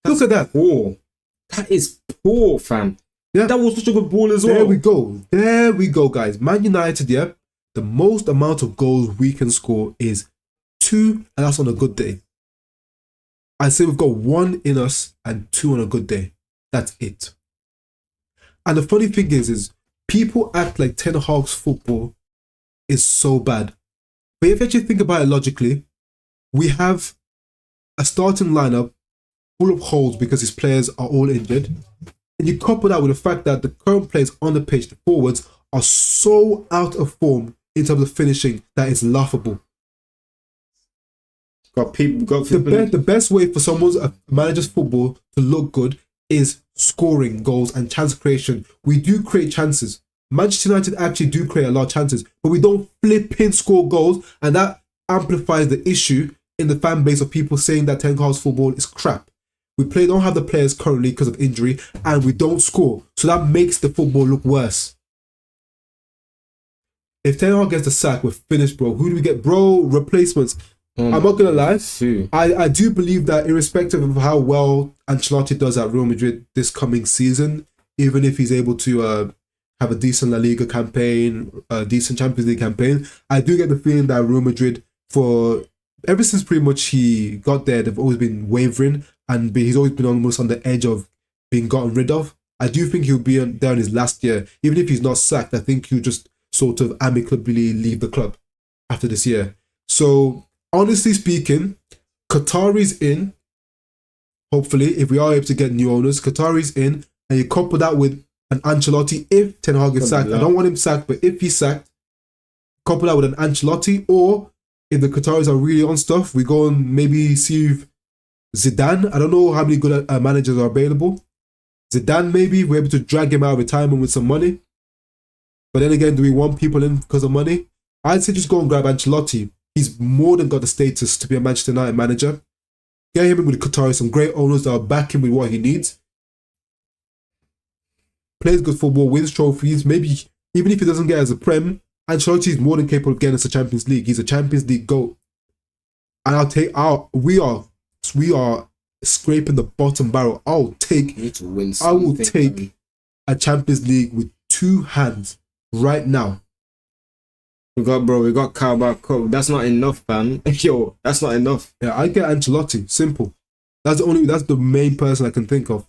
Look at that. Poor. That is poor, fam. Yeah. That was such a good ball as well. There we go, guys. Man United, yeah. The most amount of goals we can score is 2, and that's on a good day. I say we've got 1 in us and 2 on a good day. That's it. And the funny thing is people act like Ten Hag's football is so bad. But if you actually think about it logically, we have a starting lineup full of holes because his players are all injured. And you couple that with the fact that the current players on the pitch, the forwards, are so out of form in terms of finishing that it's laughable. The best way for a manager's football to look good is scoring goals and chance creation. We do create chances. Manchester United actually do create a lot of chances, but we don't flipping score goals, and that amplifies the issue in the fan base of people saying that Ten Hag's football is crap. We don't have the players currently because of injury, and we don't score, so that makes the football look worse. If Ten Hag gets the sack, we're finished, bro. Who do we get? Bro, replacements. I'm not going to lie. I do believe that irrespective of how well Ancelotti does at Real Madrid this coming season, even if he's able to have a decent La Liga campaign, a decent Champions League campaign, I do get the feeling that Real Madrid, ever since pretty much he got there, they've always been wavering, and he's always been almost on the edge of being gotten rid of. I do think he'll be there in his last year. Even if he's not sacked, I think he'll just sort of amicably leave the club after this year. So, honestly speaking, Qatari's in. Hopefully, if we are able to get new owners, Qatari's in, and you couple that with an Ancelotti if Ten Hag is sacked. I don't want him sacked, but if he's sacked, couple that with an Ancelotti, or if the Qataris are really on stuff, we go and maybe see if Zidane. I don't know how many good managers are available. Zidane, maybe we're able to drag him out of retirement with some money. But then again, do we want people in because of money? I'd say just go and grab Ancelotti. He's more than got the status to be a Manchester United manager. Get him in with Qatari, some great owners that will back him with what he needs. Plays good football, wins trophies. Maybe even if he doesn't get as a Prem, Ancelotti is more than capable of getting us a Champions League. He's a Champions League GOAT. And we are scraping the bottom barrel. I will take a Champions League with 2 hands right now. We got Carabao Cup. That's not enough, fam. Yo, that's not enough. Yeah, I get Ancelotti. Simple. That's the main person I can think of.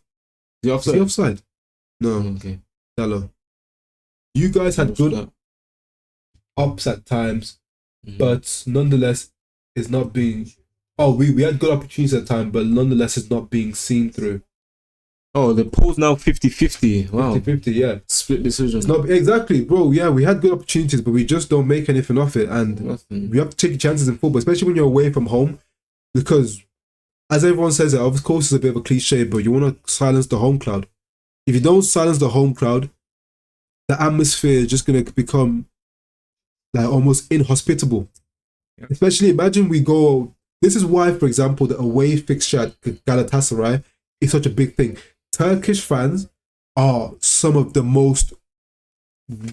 Is he offside? No. Okay. Hello. You guys had good ups at times, but nonetheless, it's not being. Oh, we had good opportunities at times, but nonetheless, it's not being seen through. Oh, the poll's now 50-50. Wow. 50-50, yeah. Split decision. It's not exactly, bro. Yeah, we had good opportunities, but we just don't make anything of it. And Nothing. we have to take chances in football, especially when you're away from home, because as everyone says it, of course, it's a bit of a cliche, but you want to silence the home crowd. If you don't silence the home crowd, the atmosphere is just going to become like almost inhospitable. Yeah. Especially imagine we go. This is why, for example, the away fixture at Galatasaray is such a big thing. Turkish fans are some of the most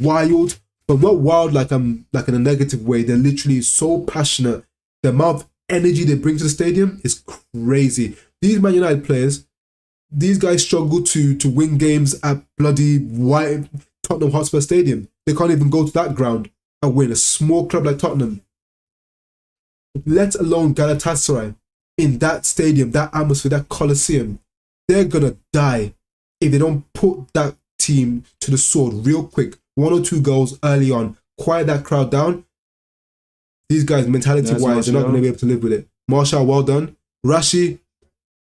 wild, but not wild like in a negative way. They're literally so passionate. The amount of energy they bring to the stadium is crazy. These Man United players, these guys struggle to win games at bloody white Tottenham Hotspur Stadium. They can't even go to that ground and win. A small club like Tottenham, let alone Galatasaray, in that stadium, that atmosphere, that Colosseum, they're gonna die if they don't put that team to the sword real quick. 1 or 2 goals early on, quiet that crowd down. These guys, mentality-wise, they're not gonna be able to live with it. Marshall, well done. Rashi,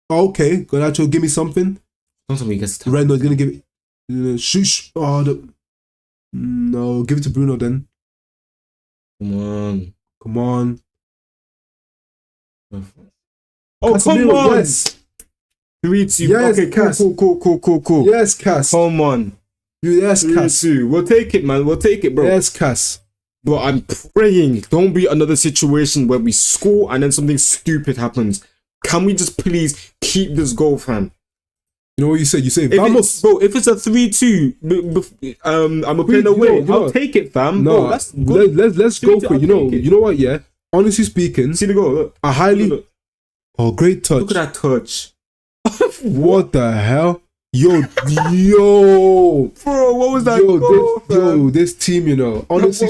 okay, Garnacho, give me something. Reno's gonna give it. Shush. Oh, no, give it to Bruno then. Come on. Oh, Casemiro, come on. Yes. 3-2. Yes, Okay, Cass. Cool. Yes, Cass. Come on. Yes, Cass. 3-2. We'll take it, man. We'll take it, bro. Yes, Cass. But I'm praying don't be another situation where we score and then something stupid happens. Can we just please keep this goal, fam? You know what you say? You say, if it's a 3-2, I'm playing away. I'll take it, fam. No, bro, that's good. Let's go for it. You know what? Yeah, honestly speaking, See the goal. Look. I highly. Look. Oh, great touch! Look at that touch. What the hell? Yo, bro, what was that goal? This team, you know, honestly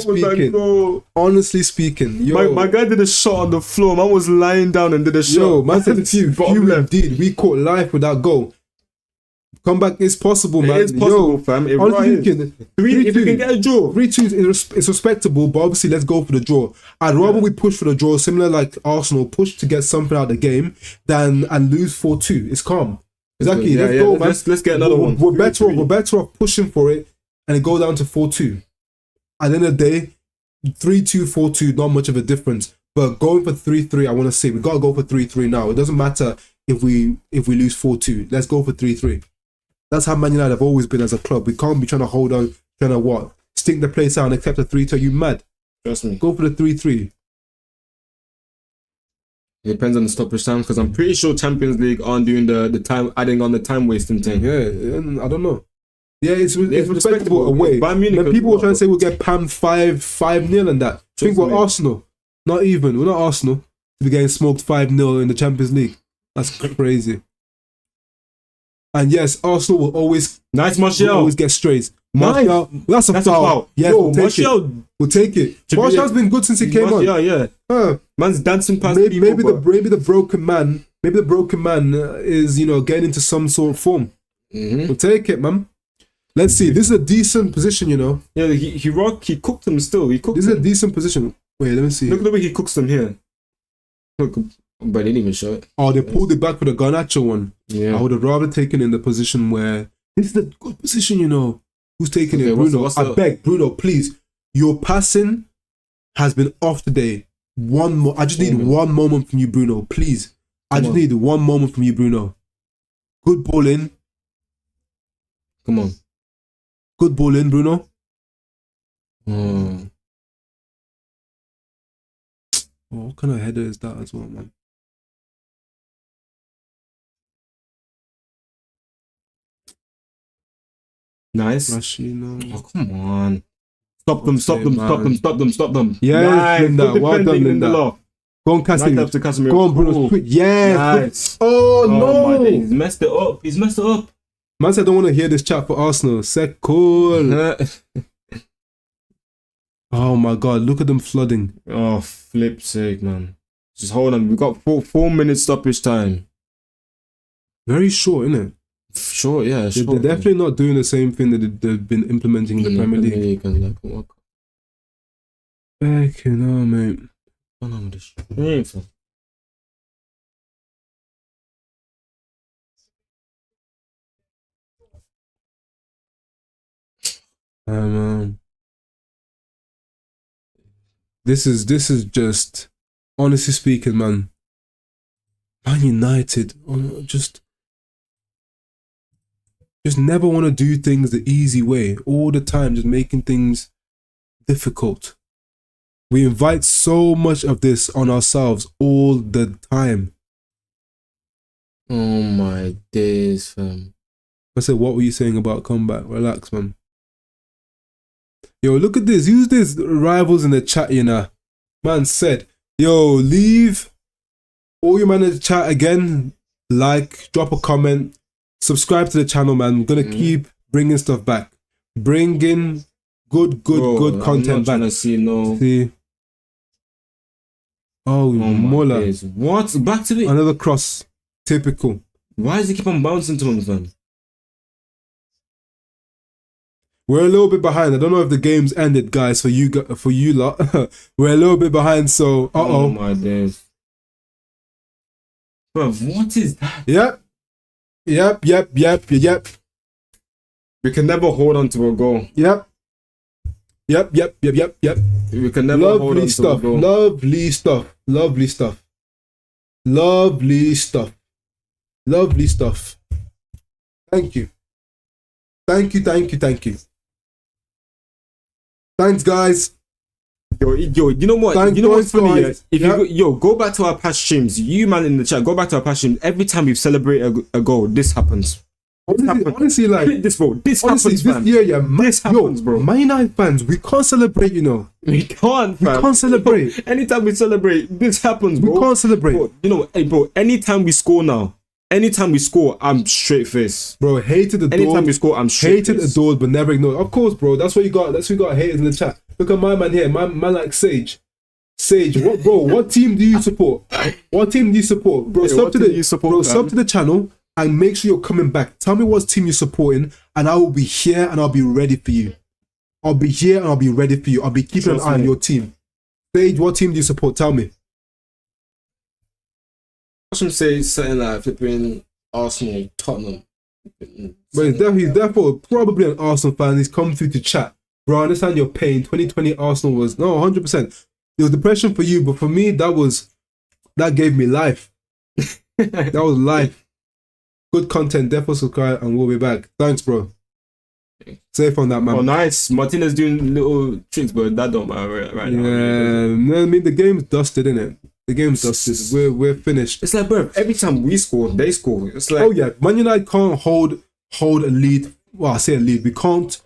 speaking, yo, my guy did a shot on the floor. Man was lying down and did a shot. Yo, man said to you, indeed, we caught life with that goal. Comeback is possible, man. It is possible, fam. It honestly right speaking, if we can get a draw. 3-2 is respectable, but obviously let's go for the draw. I'd rather we push for the draw, similar like Arsenal, push to get something out of the game and lose 4-2. It's calm. Exactly. Let's go, man. Let's get another one. We're better off pushing for it and it go down to 4-2. At the end of the day, 3-2, 4-2, not much of a difference. But going for 3-3, I want to say we gotta go for 3-3 now. It doesn't matter if we lose 4-2. Let's go for 3-3. That's how Man United have always been as a club. We can't be trying to hold on, trying to what? Stink the place out and accept a 3-2. You mad? Trust me. Go for the 3-3. It depends on the stoppage time because I'm pretty sure Champions League aren't doing the time, adding on the time wasting thing. Yeah, I don't know. Yeah, it's respectable away. Bayern Munich, then people were trying to say we'll get pammed 5-0 and that. I think we're Arsenal. Not even. We're not Arsenal. We're getting smoked 5-0 in the Champions League. That's crazy. And yes, Arsenal will always get strays. Martial, that's a foul. Yeah, we'll take it. Martial's been good since he came on. Yeah. Man's dancing past maybe people. Maybe the broken man is getting into some sort of form. Mm-hmm. We'll take it, man. Let's see. This is a decent position, Yeah, he cooked them still. This is a decent position. Wait, let me see. Look at the way he cooks them here. Look, but they didn't even show it. Oh, they pulled it back with a Garnacho one. Yeah. I would have rather taken in the position where this is a good position, Who's taking it? Bruno. I beg, Bruno, please. Your passing has been off today. I just need one moment from you, Bruno. Please. I just need one moment from you, Bruno. Good ball in. Come on. Good ball in, Bruno. Oh, what kind of header is that as well, man? Nice. Rashino. Oh, come on. Stop them. Yeah, nice. Linda. Well done, Linda. Go on, Casemiro. Go on, Bruno. Yes. Nice. Oh, no. He's messed it up. Man said I don't want to hear this chat for Arsenal. Cool. Oh, my God. Look at them flooding. Oh, flip's sake, man. Just hold on. We've got 4 minutes stoppage time. Very short, isn't it? Sure, yeah. They're definitely not doing the same thing that they've been implementing in the Premier League. Back mate. What's going on with this? Um, this is just, honestly speaking, man. Man United, just never want to do things the easy way all the time, just making things difficult. We invite so much of this on ourselves all the time. Oh my days, fam. I said, what were you saying about comeback? Relax, man. Yo, look at this. Use this rivals in the chat, you know. Man said, yo, leave all your man in the chat again. Like, drop a comment, subscribe to the channel, man. We're gonna keep bringing stuff back. Bringing good content I'm not back. trying to see. Oh, Muller. Days. What? Back to it. Another cross. Typical. Why does he keep on bouncing to him, fam? We're a little bit behind. I don't know if the game's ended, guys, for you lot. We're a little bit behind, so Oh my days. Bro, what is that? Yep. We can never hold on to a goal. Yep. We can never hold on to a goal. Lovely stuff. Thank you. Thanks, guys. Yo, you know what? Thanks, you know what's funny? guys. If you go back to our past streams, you man in the chat, go back to our past streams. Every time we celebrate a goal, this happens. Honestly, like, Click this, bro. This happens, this fam. year, yeah, This happens, bro. Man United fans, we can't celebrate, you know. We can't, fam. We can't celebrate. Anytime we celebrate, this happens, bro. We can't celebrate. Bro, you know, hey, bro, anytime we score now, I'm straight face. Bro, hated the Anytime we score, I'm straight hated face. adored, but never ignored. Of course, bro. That's what you got. That's what you got haters in the chat. Look at my man here. My man like Sage. What, bro? What team do you support? What team do you support, bro? Hey, sub what to team the do you support, bro. fam? Sub to the channel and make sure you're coming back. Tell me what team you're supporting, and I will be here and I'll be ready for you. I'll be here and I'll be ready for you. I'll be keeping an eye on your team. Sage, what team do you support? Tell me. I should say something like flipping Arsenal, Tottenham. But he's therefore probably an Arsenal fan. He's come through to chat. Bro, I understand your pain. 2020 Arsenal was, no, 100%. It was depression for you, but for me, that gave me life. That was life. Good content. Therefore, subscribe and we'll be back. Thanks, bro. Safe on that, man. Oh, nice. Martinez doing little tricks, but that don't matter right now. Yeah, I mean, the game's dusted, innit? The game's dusted. We're finished. It's like, bro, every time we score, they score. It's like, oh yeah, Man United can't hold a lead. Well, I say a lead. We can't.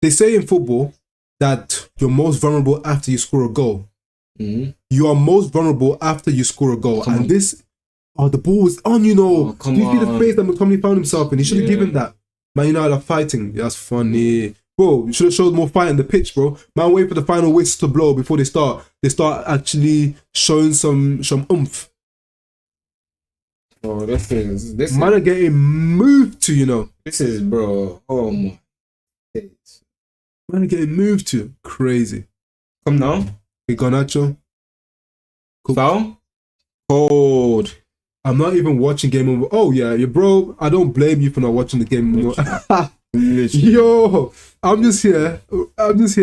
They say in football that you're most vulnerable after you score a goal. Mm-hmm. You are most vulnerable after you score a goal. Come and on. this, the ball was on, you know. Oh, Do you see the space that McTominay found himself in? He should have given that. Man United are fighting. That's funny. Bro, you should have showed more fight in the pitch, bro. Man, wait for the final whistle to blow before they start. They start actually showing some oomph. Oh, this Man are getting moved to, you know. This is, bro. Oh my days. Man are getting moved to. Crazy. Come now. Hey, Garnacho. Cool. Foul? Cold. I'm not even watching Game Over. Oh, yeah, bro. I don't blame you for not watching the game anymore. Yo, I'm just here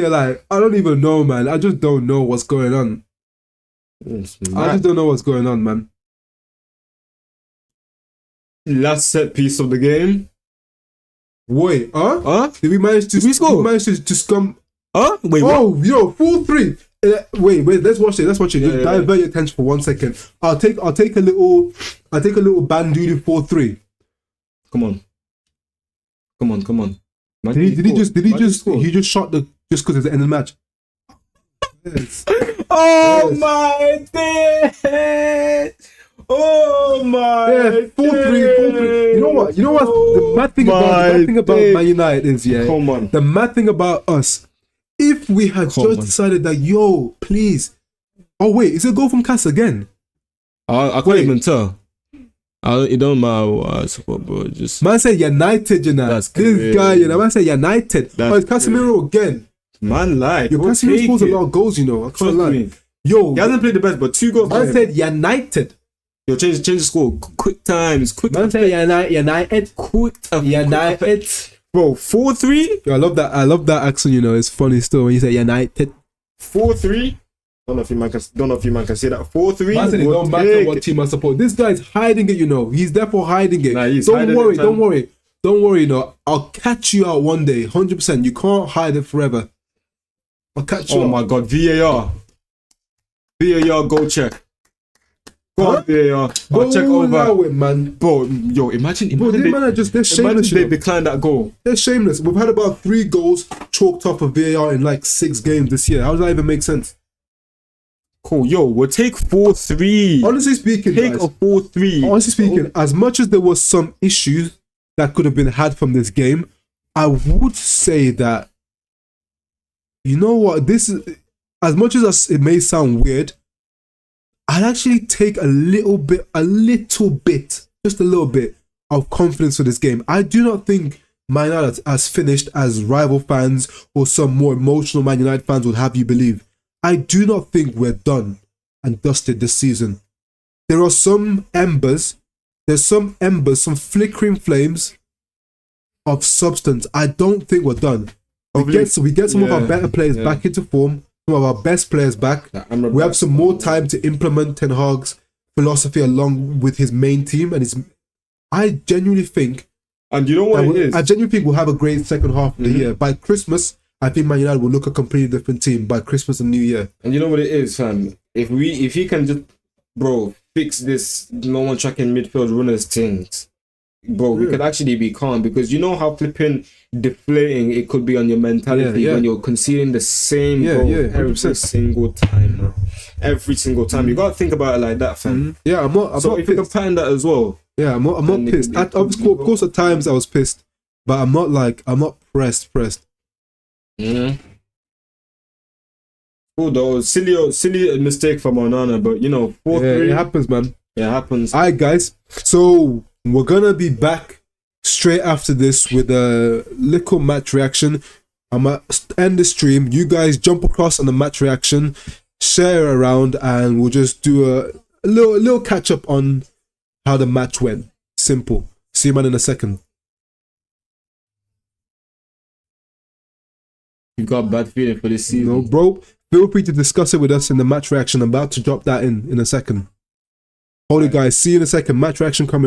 like, I don't even know, man. I just don't know what's going on. I just don't know what's going on, man. Last set piece of the game. Wait, Did we manage to score? Did we manage to scum? Wait, oh, what? yo, 4-3. Wait, let's watch it. Just divert your attention for 1 second. I'll take a little Bandulu 4-3. Come on. Did he just shot just because it's the end of the match? Yes. Oh yes. My days! Oh my! Yeah, 4-3. You know what? The mad thing about Man United is, yeah. Come on. The mad thing about us, if we had decided that, yo, please. Oh wait, is it a goal from Cass again? I can't even tell. It don't matter what I support, bro. Just man said United, you know. That's this crazy. guy, you know. Man said United. Oh, it's Casemiro again. Man, like yo, Casemiro scores a lot of goals, you know. I can't lie. Yo, he hasn't played the best, but 2 goals. Man said United. Yo, change the score. Quick times. Quick. Man said United. Quick. United. Bro, 4-3? Yo, I love that. I love that accent. You know, it's funny still when you say United. 4-3? Don't know if you man can say that. 4-3. Man said it don't matter what team I support. This guy's hiding it, you know. He's therefore hiding it. Nah, he's don't hiding worry, it, don't worry. Don't worry, you know. I'll catch you out one day, 100%. You can't hide it forever. I'll catch you out. Oh my god, VAR. VAR, go check. Go on, VAR. I'll check over. It, man. Bro, yo, imagine Bro, they're shameless. they declined that goal. They're shameless. We've had about 3 goals chalked off of VAR in like 6 games this year. How does that even make sense? Cool, yo, we'll take 4-3. Honestly speaking, take guys, a 4-3. Honestly speaking, as much as there was some issues that could have been had from this game, I would say that, you know what, this is, as much as it may sound weird, I'd actually take a little bit, just a little bit of confidence for this game. I do not think Man United has finished as rival fans or some more emotional Man United fans would have you believe. I do not think we're done and dusted this season. There are some embers, some flickering flames of substance. I don't think we're done. We get some of our better players back into form, some of our best players back. We have some more time to implement Ten Hag's philosophy along with his main team, and I genuinely think, and you know what it is? I genuinely think we'll have a great second half of the year. By Christmas, I think Man United will look a completely different team by Christmas and New Year. And you know what it is, fam? If he can just, bro, fix this no one tracking midfield runners things, bro, we could actually be calm, because you know how flipping deflating it could be on your mentality when you're conceding the same goal every single time, man. Every single time. You gotta think about it like that, fam. Yeah, I'm not if you can pattern that as well. Yeah, I'm not pissed. Of course, at times I was pissed, but I'm not pressed. Cool though, silly mistake from Onana, but you know, 4-3. It happens, man. It happens. Alright, guys. So we're gonna be back straight after this with a little match reaction. I'm gonna end the stream. You guys jump across on the match reaction, share around, and we'll just do a little catch up on how the match went. Simple. See you, man, in a second. You got a bad feeling for this season. No, bro. Feel free to discuss it with us in the match reaction. I'm about to drop that in a second. Hold it, guys. See you in a second. Match reaction coming up.